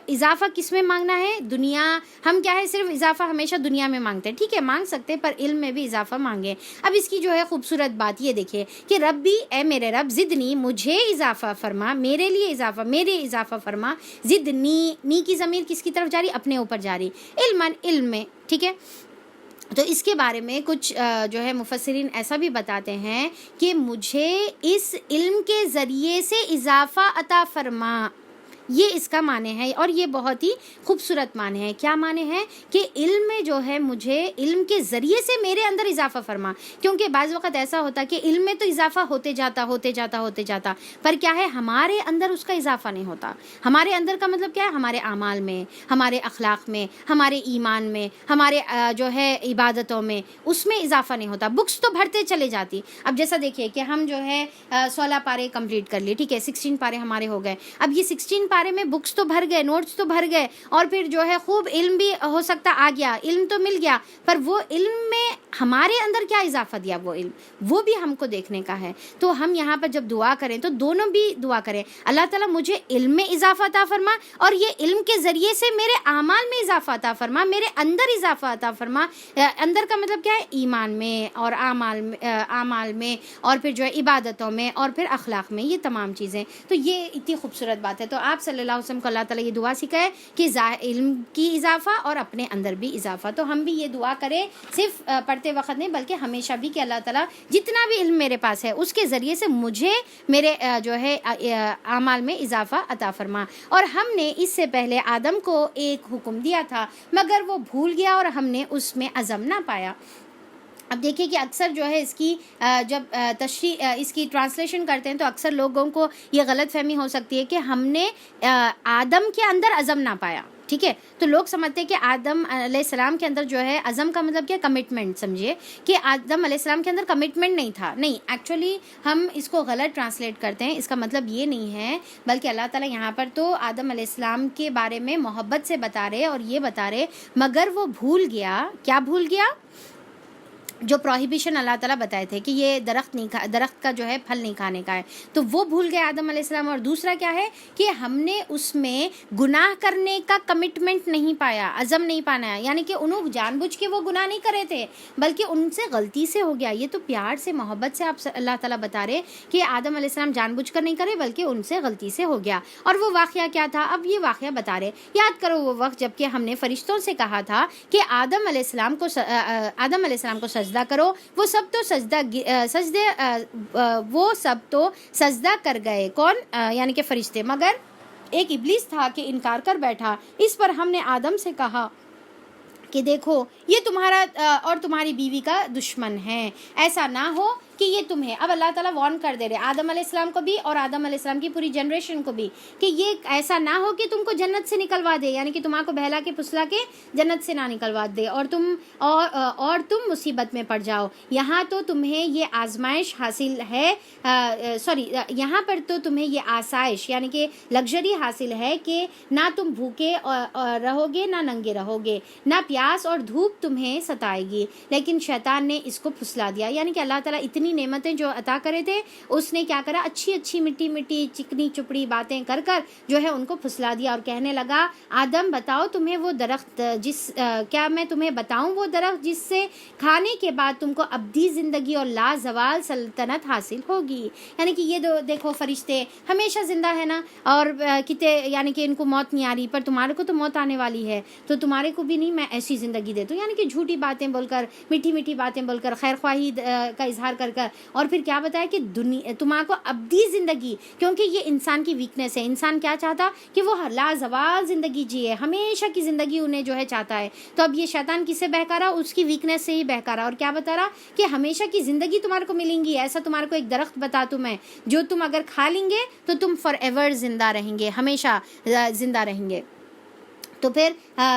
اضافہ کس میں مانگنا ہے؟ دنیا، ہم کیا ہے صرف اضافہ ہمیشہ دنیا میں مانگتے ہیں، ٹھیک ہے مانگ سکتے ہیں، پر علم میں بھی اضافہ مانگے۔ اب اس کی جو ہے خوبصورت بات یہ دیکھیے کہ ربی، اے میرے رب، زدنی مجھے اضافہ فرما، میرے لیے اضافہ، میرے اضافہ فرما، زدنی، نی کی ضمیر کس کی طرف جاری؟ اپنے اوپر جاری، علما، علم میں، ٹھیک ہے۔ تو اس کے بارے میں کچھ جو ہے مفسرین ایسا بھی بتاتے ہیں کہ مجھے اس علم کے ذریعے سے اضافہ عطا فرما، یہ اس کا معنی ہے، اور یہ بہت ہی خوبصورت معنی ہے۔ کیا معنی ہے؟ کہ علم میں جو ہے مجھے علم کے ذریعے سے میرے اندر اضافہ فرما، کیونکہ بعض وقت ایسا ہوتا کہ علم میں تو اضافہ ہوتے جاتا، پر کیا ہے ہمارے اندر اس کا اضافہ نہیں ہوتا۔ ہمارے اندر کا مطلب کیا ہے؟ ہمارے اعمال میں، ہمارے اخلاق میں، ہمارے ایمان میں، ہمارے جو ہے عبادتوں میں، اس میں اضافہ نہیں ہوتا۔ بکس تو بھرتے چلے جاتی۔ اب جیسا دیکھیے کہ ہم جو ہے 16 پارے کمپلیٹ کر لیے، ٹھیک ہے، 16 پارے ہمارے ہو گئے۔ اب یہ 16 پارے میں بکس تو بھر گئے، نوٹس تو بھر گئے، اور پھر جو ہے خوب علم بھی ہو سکتا آ گیا، علم تو مل گیا، پر وہ علم میں ہمارے اندر کیا اضافہ دیا وہ علم، وہ بھی ہم کو دیکھنے کا ہے۔ تو ہم یہاں پر جب دعا کریں تو دونوں بھی دعا کریں، اللہ تعالیٰ مجھے علم میں اضافہ عطا فرما، اور یہ علم کے ذریعے سے میرے اعمال میں اضافہ عطا فرما، میرے اندر اضافہ عطا فرما۔ اندر کا مطلب کیا ہے؟ ایمان میں اور اعمال میں، اور پھر جو ہے عبادتوں میں، اور پھر اخلاق میں، یہ تمام چیزیں۔ تو یہ اتنی خوبصورت بات ہے۔ تو آپ صلی اللہ علیہ وسلم کو اللہ تعالیٰ یہ دعا سکھائے کہ علم کی اضافہ اور اپنے اندر بھی اضافہ۔ تو ہم بھی یہ دعا کریں، صرف پڑھتے وقت نہیں بلکہ ہمیشہ بھی، کہ اللہ تعالیٰ جتنا بھی علم میرے پاس ہے اس کے ذریعے سے مجھے میرے جو ہے اعمال میں اضافہ عطا فرما۔ اور ہم نے اس سے پہلے آدم کو ایک حکم دیا تھا، مگر وہ بھول گیا اور ہم نے اس میں عزم نہ پایا۔ اب دیکھیے کہ اکثر جو ہے اس کی جب تشریح اس کی ٹرانسلیشن کرتے ہیں تو اکثر لوگوں کو یہ غلط فہمی ہو سکتی ہے کہ ہم نے آدم کے اندر عزم نہ پایا، ٹھیک ہے، تو لوگ سمجھتے ہیں کہ آدم علیہ السلام کے اندر جو ہے عزم کا مطلب کیا؟ کمٹمنٹ سمجھیے کہ آدم علیہ السلام کے اندر کمٹمنٹ نہیں تھا، نہیں، ایکچولی ہم اس کو غلط ٹرانسلیٹ کرتے ہیں، اس کا مطلب یہ نہیں ہے، بلکہ اللہ تعالیٰ یہاں پر تو آدم علیہ السلام کے بارے میں محبت سے بتا رہے اور یہ بتا رہے مگر وہ بھول گیا۔ کیا بھول گیا؟ جو پروہیبیشن اللہ تعالیٰ بتائے تھے کہ یہ درخت کا جو ہے پھل نہیں کھانے کا ہے، تو وہ بھول گئے آدم علیہ السلام۔ اور دوسرا کیا ہے کہ ہم نے اس میں گناہ کرنے کا کمٹمنٹ نہیں پایا، عزم نہیں پانا ہے، یعنی کہ انہوں جان بوجھ کے وہ گناہ نہیں کرے تھے بلکہ ان سے غلطی سے ہو گیا۔ یہ تو پیار سے، محبت سے آپ اللہ تعالیٰ بتا رہے کہ آدم علیہ السلام جان بوجھ کر نہیں کرے بلکہ ان سے غلطی سے ہو گیا۔ اور وہ واقعہ کیا تھا؟ اب یہ واقعہ بتا رہے، یاد کرو وہ وقت جب کہ ہم نے فرشتوں سے کہا تھا کہ آدم علیہ السلام کو سجدہ کرو، وہ سب تو سجدہ کر گئے، کون؟ یعنی کہ فرشتے، مگر ایک ابلیس تھا کہ انکار کر بیٹھا۔ اس پر ہم نے آدم سے کہا کہ دیکھو یہ تمہارا اور تمہاری بیوی کا دشمن ہے، ایسا نہ ہو کہ یہ تمہیں، اب اللہ تعالیٰ وارن کر دے رہے آدم علیہ السلام کو بھی اور آدم علیہ السلام کی پوری جنریشن کو بھی کہ یہ ایسا نہ ہو کہ تم کو جنت سے نکلوا دے، یعنی کہ تمہارے کو بہلا کے پھسلا کے جنت سے نہ نکلوا دے اور تم مصیبت میں پڑ جاؤ۔ یہاں تو تمہیں یہ آزمائش حاصل ہے، یہاں پر تو تمہیں یہ آسائش یعنی کہ لگژری حاصل ہے کہ نہ تم بھوکے رہو گے نہ ننگے رہو گے، نہ پیاس اور دھوپ تمہیں ستائے گی، لیکن شیطان نے اس کو پھسلا دیا۔ یعنی کہ اللہ تعالیٰ اتنی نعمتیں جو عطا کرے تھے اس نے کیا کرا؟ اچھی میٹھی چکنی چپڑی باتیں کر جو ہے ان کو پھسلا دیا اور کہنے لگا آدم بتاؤ تمہیں وہ درخت کیا میں تمہیں بتاؤں وہ درخت جس سے کھانے کے بعد تم کو ابدی زندگی اور لازوال سلطنت حاصل ہوگی۔ یعنی کہ یہ دیکھو فرشتے ہمیشہ زندہ ہے نا، اور یعنی کہ ان کو موت نہیں آ رہی، پر تمہارے کو تو موت آنے والی ہے، تو تمہارے کو بھی نہیں میں ایسی زندگی دیتا ہوں۔ یعنی کہ جھوٹی باتیں بول کر، میٹھی باتیں بول کر، خیر خواہی کا اظہار کر اور پھر کیا بتایا کہ تمہارے کو ابدی زندگی، کیونکہ یہ انسان کی ویکنس ہے. انسان کیا چاہتا کہ وہ لازوال زندگی جیے، ہمیشہ کی زندگی انہیں جو ہے چاہتا ہے. تو اب یہ شیطان کس سے بہکا رہا؟ اس کی ویکنس سے ہی بہکا رہا. اور کیا بتا رہا کہ ہمیشہ کی زندگی تمہارے کو ملیں گی. ایسا تمہارے کو ایک درخت بتاتا میں جو تم اگر کھا لیں گے تو تم فار ایور زندہ رہیں گے، ہمیشہ زندہ رہیں گے. تو پھر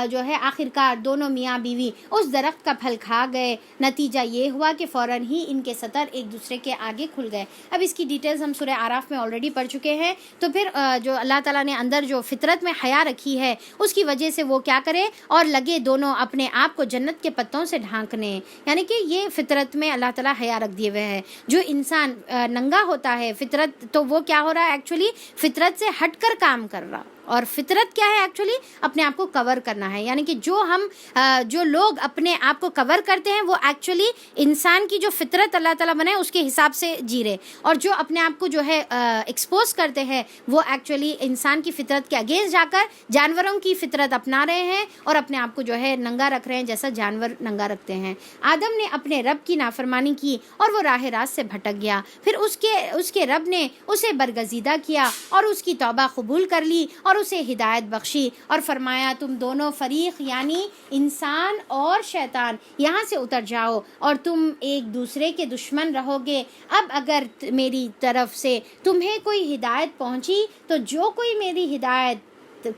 جو ہے آخرکار دونوں میاں بیوی اس درخت کا پھل کھا گئے. نتیجہ یہ ہوا کہ فوراً ہی ان کے سطر ایک دوسرے کے آگے کھل گئے. اب اس کی ڈیٹیلز ہم سورہ اعراف میں آلریڈی پڑھ چکے ہیں. تو پھر جو اللہ تعالیٰ نے اندر جو فطرت میں حیا رکھی ہے اس کی وجہ سے وہ کیا کرے، اور لگے دونوں اپنے آپ کو جنت کے پتوں سے ڈھانکنے. یعنی کہ یہ فطرت میں اللہ تعالیٰ حیا رکھ دیے ہوئے ہے. جو انسان ننگا ہوتا ہے فطرت، تو وہ کیا ہو رہا ہے ایکچولی فطرت سے ہٹ کر کام کر رہا. اور فطرت کیا ہے ایکچولی؟ اپنے آپ کو کور کرنا ہے. یعنی کہ جو لوگ اپنے آپ کو کور کرتے ہیں وہ ایکچولی انسان کی جو فطرت اللہ تعالیٰ بنائے اس کے حساب سے جی رہے. اور جو اپنے آپ کو جو ہے ایکسپوز کرتے ہیں وہ ایکچولی انسان کی فطرت کے اگینسٹ جا کر جانوروں کی فطرت اپنا رہے ہیں اور اپنے آپ کو جو ہے ننگا رکھ رہے ہیں جیسا جانور ننگا رکھتے ہیں. آدم نے اپنے رب کی نافرمانی کی اور وہ راہ راست سے بھٹک گیا. پھر اس کے رب نے اسے برگزیدہ کیا اور اس کی توبہ قبول کر لی اور اسے ہدایت بخشی اور فرمایا تم دونوں فریق یعنی انسان اور شیطان یہاں سے اتر جاؤ اور تم ایک دوسرے کے دشمن رہو گے. اب اگر میری طرف سے تمہیں کوئی ہدایت پہنچی تو جو کوئی میری ہدایت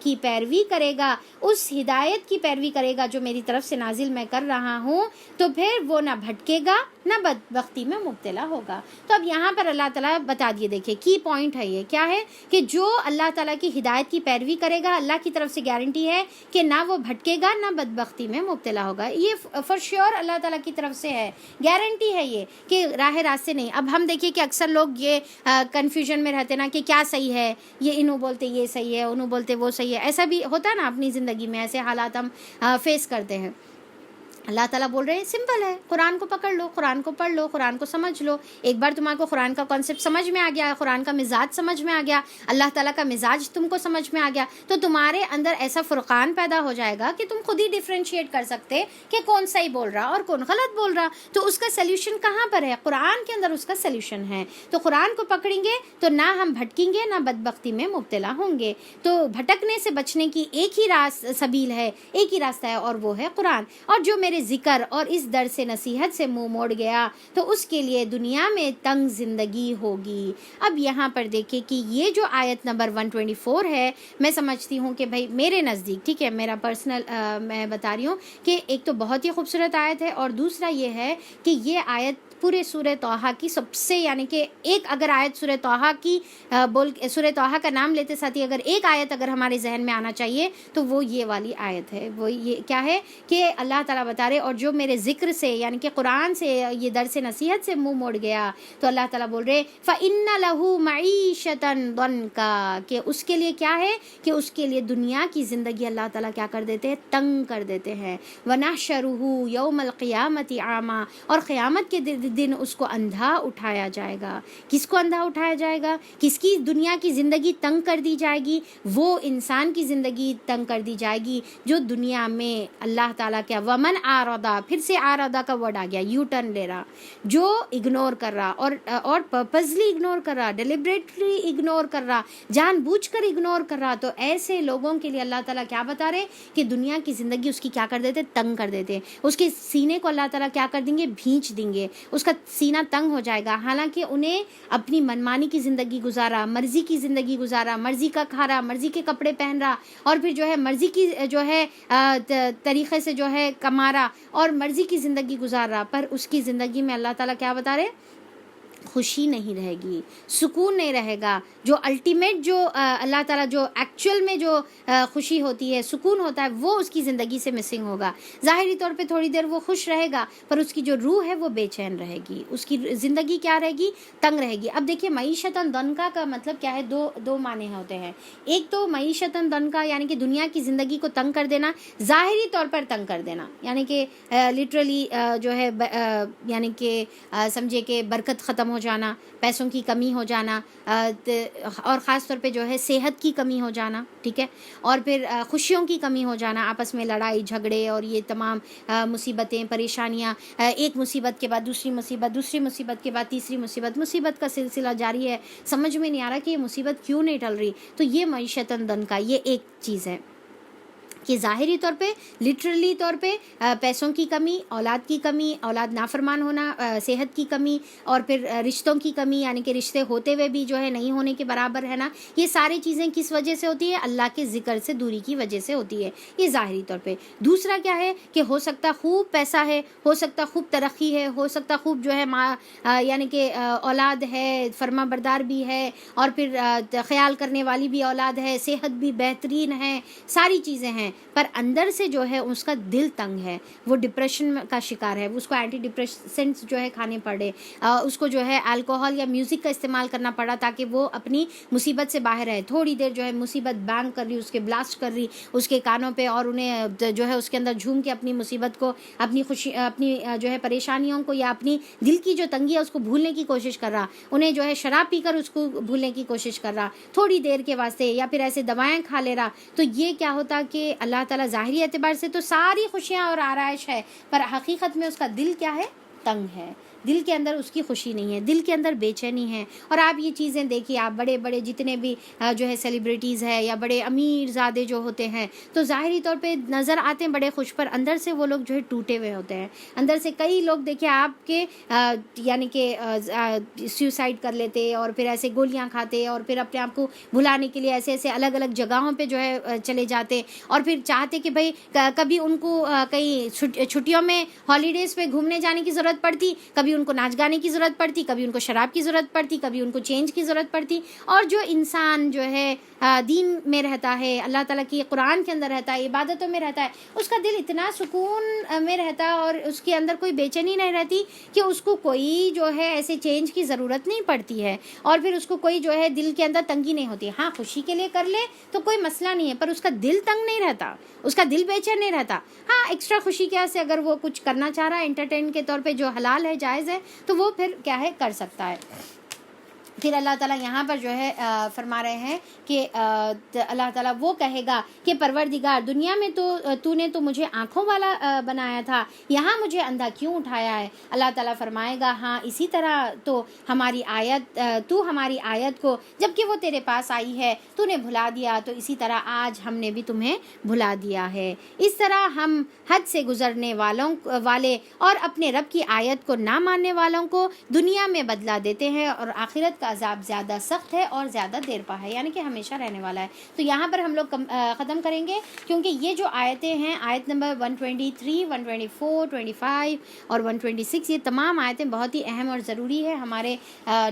کی پیروی کرے گا، اس ہدایت کی پیروی کرے گا جو میری طرف سے نازل میں کر رہا ہوں، تو پھر وہ نہ بھٹکے گا نہ بدبختی میں مبتلا ہوگا. تو اب یہاں پر اللہ تعالیٰ بتا دیے، دیکھیں کی پوائنٹ ہے یہ کیا ہے کہ جو اللہ تعالیٰ کی ہدایت کی پیروی کرے گا اللہ کی طرف سے گارنٹی ہے کہ نہ وہ بھٹکے گا نہ بدبختی میں مبتلا ہوگا. یہ فار شیور اللہ تعالیٰ کی طرف سے ہے، گارنٹی ہے یہ کہ راہ راستے نہیں. اب ہم دیکھیے کہ اکثر لوگ یہ کنفیوژن میں رہتے نا کہ کیا صحیح ہے، یہ انہوں بولتے یہ صحیح ہے، انہوں بولتے وہ صحیح ہے. ایسا بھی ہوتا ہے نا اپنی زندگی میں، ایسے حالات ہم فیس کرتے ہیں. اللہ تعالیٰ بول رہے ہیں سمپل ہے، قرآن کو پکڑ لو، قرآن کو پڑھ لو، قرآن کو سمجھ لو. ایک بار تمہارے کو قرآن کا کانسیپٹ سمجھ میں آ گیا، قرآن کا مزاج سمجھ میں آ گیا، اللہ تعالیٰ کا مزاج تم کو سمجھ میں آ گیا، تو تمہارے اندر ایسا فرقان پیدا ہو جائے گا کہ تم خود ہی ڈیفرینشیٹ کر سکتے کہ کون صحیح بول رہا اور کون غلط بول رہا. تو اس کا سلیوشن کہاں پر ہے؟ قرآن کے اندر اس کا سلیوشن ہے. تو قرآن کو پکڑیں گے تو نہ ہم بھٹکیں گے نہ بدبختی میں مبتلا ہوں گے. تو بھٹکنے سے بچنے کی ایک ہی سبیل ہے، ایک ہی راستہ ہے، اور وہ ہے قرآن. اور جو میرے ذکر اور اس در سے نصیحت سے منہ موڑ گیا تو اس کے لیے دنیا میں تنگ زندگی ہوگی. اب یہاں پر دیکھیں کہ یہ جو آیت نمبر 124 ہے، میں سمجھتی ہوں کہ بھائی میرے نزدیک، ٹھیک ہے، میرا پرسنل میں بتا رہی ہوں کہ ایک تو بہت ہی خوبصورت آیت ہے، اور دوسرا یہ ہے کہ یہ آیت پورے سورہ طٰہٰ کی سب سے، یعنی کہ ایک اگر آیت سورہ طٰہٰ کی سورہ طٰہٰ کا نام لیتے ساتھی اگر ایک آیت اگر ہمارے ذہن میں آنا چاہیے تو وہ یہ والی آیت ہے. وہ یہ کیا ہے کہ اللہ تعالیٰ بتا رہے، اور جو میرے ذکر سے یعنی کہ قرآن سے یہ درس نصیحت سے منہ موڑ گیا تو اللہ تعالیٰ بول رہے فَإِنَّ لَهُ مَعِيشَةً ضَنْكًا، کہ اس کے لیے کیا ہے کہ اس کے لیے دنیا کی زندگی اللہ تعالیٰ کیا کر دیتے ہیں؟ تنگ کر دیتے ہیں. وَنَحْشَرُهُ يَوْمَ الْقِيَامَةِ أَعْمَىٰ، اور قیامت کے دن اس کو اندھا اٹھایا جائے گا. کس کو اندھا اٹھایا جائے گا؟ کس کی دنیا کی زندگی تنگ کر دی جائے گی؟ وہ انسان کی زندگی تنگ کر دی جائے گی جو دنیا میں اللہ تعالیٰ کیا ومن آرادہ، پھر سے آرادہ کا ورڈ آ گیا، یو ٹرن لے رہا، جو اگنور کر رہا اور پرپزلی اگنور کر رہا، ڈیلیبریٹلی اگنور کر رہا، جان بوجھ کر اگنور کر رہا. تو ایسے لوگوں کے لیے اللہ تعالیٰ کیا بتا رہے کہ دنیا کی زندگی اس کی کیا کر دیتے؟ تنگ کر دیتے. اس کے سینے کو اللہ تعالیٰ کیا کر دیں گے؟ بھینچ دیں گے. اس کا سینہ تنگ ہو جائے گا. حالانکہ انہیں اپنی منمانی کی زندگی گزارا، مرضی کی زندگی گزارا، مرضی کا کھا رہا، مرضی کے کپڑے پہن رہا، اور پھر جو ہے مرضی کی جو ہے طریقے سے جو ہے کما رہا اور مرضی کی زندگی گزار رہا. پر اس کی زندگی میں اللہ تعالیٰ کیا بتا رہے؟ خوشی نہیں رہے گی، سکون نہیں رہے گا. جو الٹیمیٹ جو اللہ تعالیٰ جو ایکچوئل میں جو خوشی ہوتی ہے، سکون ہوتا ہے، وہ اس کی زندگی سے مسنگ ہوگا. ظاہری طور پہ تھوڑی دیر وہ خوش رہے گا پر اس کی جو روح ہے وہ بے چین رہے گی، اس کی زندگی کیا رہے گی؟ تنگ رہے گی. اب دیکھیے معیشتاً ضنکا کا مطلب کیا ہے؟ دو معنی ہوتے ہیں. ایک تو معیشتاً ضنکا یعنی کہ دنیا کی زندگی کو تنگ کر دینا، ظاہری طور پر تنگ کر دینا، یعنی کہ لٹرلی جو ہے یعنی کہ سمجھے کہ برکت ختم ہو جانا، پیسوں کی کمی ہو جانا، اور خاص طور پہ جو ہے صحت کی کمی ہو جانا، ٹھیک ہے، اور پھر خوشیوں کی کمی ہو جانا، آپس میں لڑائی جھگڑے اور یہ تمام مصیبتیں پریشانیاں، ایک مصیبت کے بعد دوسری مصیبت، دوسری مصیبت کے بعد تیسری مصیبت، مصیبت کا سلسلہ جاری ہے، سمجھ میں نہیں آ رہا کہ یہ مصیبت کیوں نہیں ٹل رہی. تو یہ معیشت دن کا یہ ایک چیز ہے کہ ظاہری طور پہ لٹرلی طور پہ پیسوں کی کمی، اولاد کی کمی، اولاد نافرمان ہونا، صحت کی کمی، اور پھر رشتوں کی کمی، یعنی کہ رشتے ہوتے ہوئے بھی جو ہے نہیں ہونے کے برابر ہے نا. یہ ساری چیزیں کس وجہ سے ہوتی ہے؟ اللہ کے ذکر سے دوری کی وجہ سے ہوتی ہے، یہ ظاہری طور پہ. دوسرا کیا ہے کہ ہو سکتا خوب پیسہ ہے، ہو سکتا خوب ترقی ہے، ہو سکتا خوب جو ہے یعنی کہ اولاد ہے، فرما بردار بھی ہے، اور پھر خیال کرنے والی بھی اولاد ہے، صحت بھی بہترین ہے، ساری چیزیں ہیں، پر اندر سے جو ہے اس کا دل تنگ ہے، وہ ڈپریشن کا شکار ہے، اس کو اینٹی ڈپریسنٹس جو ہے کھانے پڑے، اس کو جو ہے الکوہول یا میوزک کا استعمال کرنا پڑا تاکہ وہ اپنی مصیبت سے باہر رہے. تھوڑی دیر جو ہے مصیبت بینگ کر رہی، اس کے بلاسٹ کر رہی اس کے کانوں پہ، اور انہیں جو ہے اس کے اندر جھوم کے اپنی مصیبت کو، اپنی خوشی، اپنی جو ہے پریشانیوں کو، یا اپنی دل کی جو تنگی ہے اس کو بھولنے کی کوشش کر رہا، انہیں جو ہے شراب پی کر اس کو بھولنے کی کوشش کر رہا تھوڑی دیر کے واسطے، یا پھر ایسے دوائیں کھا لے رہا. تو یہ کیا ہوتا کہ اللہ تعالیٰ ظاہری اعتبار سے تو ساری خوشیاں اور آرائش ہے، پر حقیقت میں اس کا دل کیا ہے؟ تنگ ہے. دل کے اندر اس کی خوشی نہیں ہے، دل کے اندر بے چینی ہے. اور آپ یہ چیزیں دیکھیے، آپ بڑے بڑے جتنے بھی جو ہے سیلیبریٹیز ہے یا بڑے امیر زادے جو ہوتے ہیں، تو ظاہری طور پہ نظر آتے ہیں بڑے خوش، پر اندر سے وہ لوگ جو ہے ٹوٹے ہوئے ہوتے ہیں. اندر سے کئی لوگ دیکھیں آپ کے یعنی کہ سیوسائڈ کر لیتے، اور پھر ایسے گولیاں کھاتے، اور پھر اپنے آپ کو بھلانے کے لیے ایسے ایسے الگ الگ جگہوں پہ جو ہے چلے جاتے، اور پھر چاہتے کہ بھئی کبھی ان کو کہیں چھٹیوں میں ہالیڈیز پہ گھومنے جانے کی ضرورت پڑتی، کبھی ان کو ناچ گانے کی ضرورت پڑتی، کبھی ان کو شراب کی ضرورت پڑتی، کبھی ان کو چینج کی ضرورت پڑتی. اور جو انسان جو ہے دین میں رہتا ہے، اللہ تعالیٰ کی قرآن کے اندر رہتا ہے، عبادتوں میں رہتا ہے، اس کا دل اتنا سکون میں رہتا ہے، اور اس کے اندر کوئی بے چینی نہیں رہتی کہ اس کو کوئی جو ہے ایسے چینج کی ضرورت نہیں پڑتی ہے، اور پھر اس کو کوئی جو ہے دل کے اندر تنگی نہیں ہوتی. ہاں خوشی کے لیے کر لے تو کوئی مسئلہ نہیں ہے، پر اس کا دل تنگ نہیں رہتا، اس کا دل بے چین نہیں رہتا. ہاں ایکسٹرا خوشی کیا سے اگر وہ کچھ کرنا چاہ رہا ہے انٹرٹین کے طور پہ جو حلال ہے، جائز ہے، تو وہ پھر کیا ہے کر سکتا ہے. پھر اللہ تعالیٰ یہاں پر جو ہے فرما رہے ہیں کہ اللہ تعالیٰ وہ کہے گا کہ پروردگار دنیا میں تو نے تو مجھے آنکھوں والا بنایا تھا، یہاں مجھے اندھا کیوں اٹھایا ہے؟ اللہ تعالیٰ فرمائے گا ہاں اسی طرح تو ہماری آیت کو جب کہ وہ تیرے پاس آئی ہے تو نے بھلا دیا، تو اسی طرح آج ہم نے بھی تمہیں بھلا دیا ہے. اس طرح ہم حد سے گزرنے والے اور اپنے رب کی آیت کو نہ ماننے والوں کو دنیا میں بدلا دیتے ہیں، اور آخرت کا عذاب زیادہ سخت ہے اور زیادہ دیر پا ہے، یعنی کہ ہمیشہ رہنے والا ہے. تو یہاں پر ہم لوگ ختم کریں گے، کیونکہ یہ جو آیتیں ہیں، آیت نمبر 123، 124، 25 اور 126، یہ تمام آیتیں بہت ہی اہم اور ضروری ہے ہمارے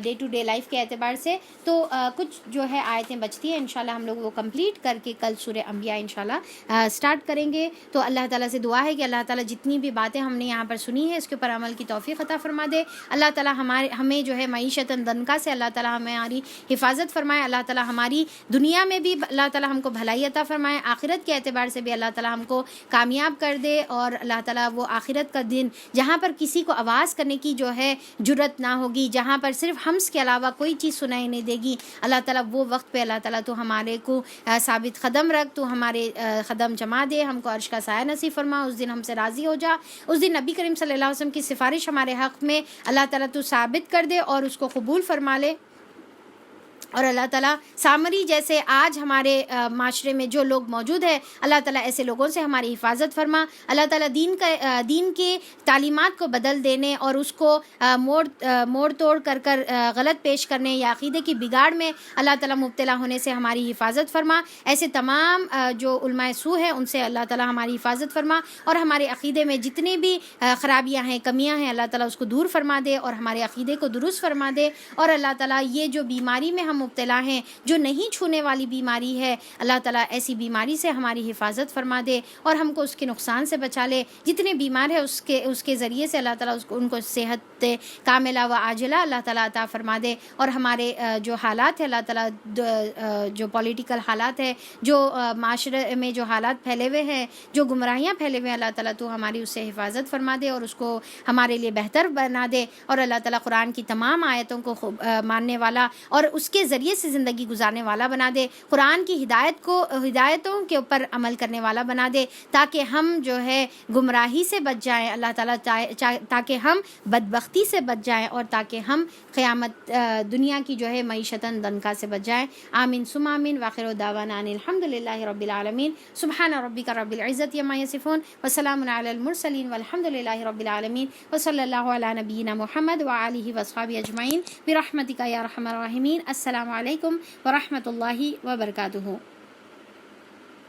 ڈے ٹو ڈے لائف کے اعتبار سے. تو کچھ جو ہے آیتیں بچتی ہیں، انشاءاللہ ہم لوگ وہ کمپلیٹ کر کے کل سورہ انبیاء انشاءاللہ سٹارٹ کریں گے. تو اللہ تعالیٰ سے دعا ہے کہ اللہ تعالیٰ جتنی بھی باتیں ہم نے یہاں پر سنی ہے اس کے اوپر عمل کی توفیق عطا فرما دے. اللہ تعالیٰ ہمیں جو ہے معیشت دنکا سے اللہ تعالیٰ ہماری حفاظت فرمائے. اللہ تعالیٰ ہماری دنیا میں بھی اللہ تعالیٰ ہم کو بھلائی عطا فرمائے، آخرت کے اعتبار سے بھی اللہ تعالیٰ ہم کو کامیاب کر دے. اور اللہ تعالیٰ وہ آخرت کا دن جہاں پر کسی کو آواز کرنے کی جو ہے جرت نہ ہوگی، جہاں پر صرف ہمس کے علاوہ کوئی چیز سنائی نہیں دے گی، اللہ تعالیٰ وہ وقت پہ اللہ تعالیٰ تو ہمارے کو ثابت قدم رکھ، تو ہمارے قدم جما دے، ہم کو عرش کا سایہ نصیب فرما، اس دن ہم سے راضی ہو جا، اس دن نبی کریم صلی اللہ علیہ وسلم کی سفارش ہمارے حق میں اللہ تعالیٰ تو ثابت کر دے اور اس کو قبول فرما لے. اور اللہ تعالیٰ سامری جیسے آج ہمارے معاشرے میں جو لوگ موجود ہیں، اللہ تعالیٰ ایسے لوگوں سے ہماری حفاظت فرما. اللہ تعالیٰ دین کے تعلیمات کو بدل دینے اور اس کو موڑ توڑ کر غلط پیش کرنے یا عقیدے کی بگاڑ میں اللہ تعالیٰ مبتلا ہونے سے ہماری حفاظت فرما. ایسے تمام جو علماء سو ہیں ان سے اللہ تعالیٰ ہماری حفاظت فرما، اور ہمارے عقیدے میں جتنے بھی خرابیاں ہیں، کمیاں ہیں، اللہ تعالیٰ اس کو دور فرما دے اور ہمارے عقیدے کو درست فرما دے. اور اللہ تعالیٰ یہ جو بیماری میں ہم مبتلا ہیں، جو نہیں چھونے والی بیماری ہے، اللہ تعالیٰ ایسی بیماری سے ہماری حفاظت فرما دے اور ہم کو اس کے نقصان سے بچا لے. جتنے بیمار ہیں اس کے ذریعے سے اللہ تعالیٰ ان کو صحت کاملہ و عاجلہ اللہ تعالیٰ عطا فرما دے. اور ہمارے جو حالات ہیں اللہ تعالیٰ، جو پولیٹیکل حالات ہے، جو معاشرے میں جو حالات پھیلے ہوئے ہیں، جو گمراہیاں پھیلے ہوئے ہیں، اللہ تعالیٰ تو ہماری اس سے حفاظت فرما دے اور اس کو ہمارے لیے بہتر بنا دے. اور اللہ تعالیٰ قرآن کی تمام آیتوں کو ماننے والا اور اس کے ذریعے سے زندگی گزارنے والا بنا دے، قرآن کی ہدایتوں کے اوپر عمل کرنے والا بنا دے، تاکہ ہم جو ہے گمراہی سے بچ جائیں اللہ تعالیٰ، تاکہ ہم بدبختی سے بچ جائیں، اور تاکہ ہم قیامت دنیا کی جو ہے معیشتاً دنکا سے بچ جائیں۔ آمین ثم آمین، وآخر دعوانا ان الحمد للہ رب العالمین، سبحان ربک رب العزت عما یصفون، وسلام علی المرسلین، والحمد للہ رب العالمین، وصلی اللہ علی نبینا محمد وآلہ وصحبہ اجمعین برحمتک یا ارحم الراحمین۔ السلام علیکم ورحمۃ اللہ وبرکاتہ۔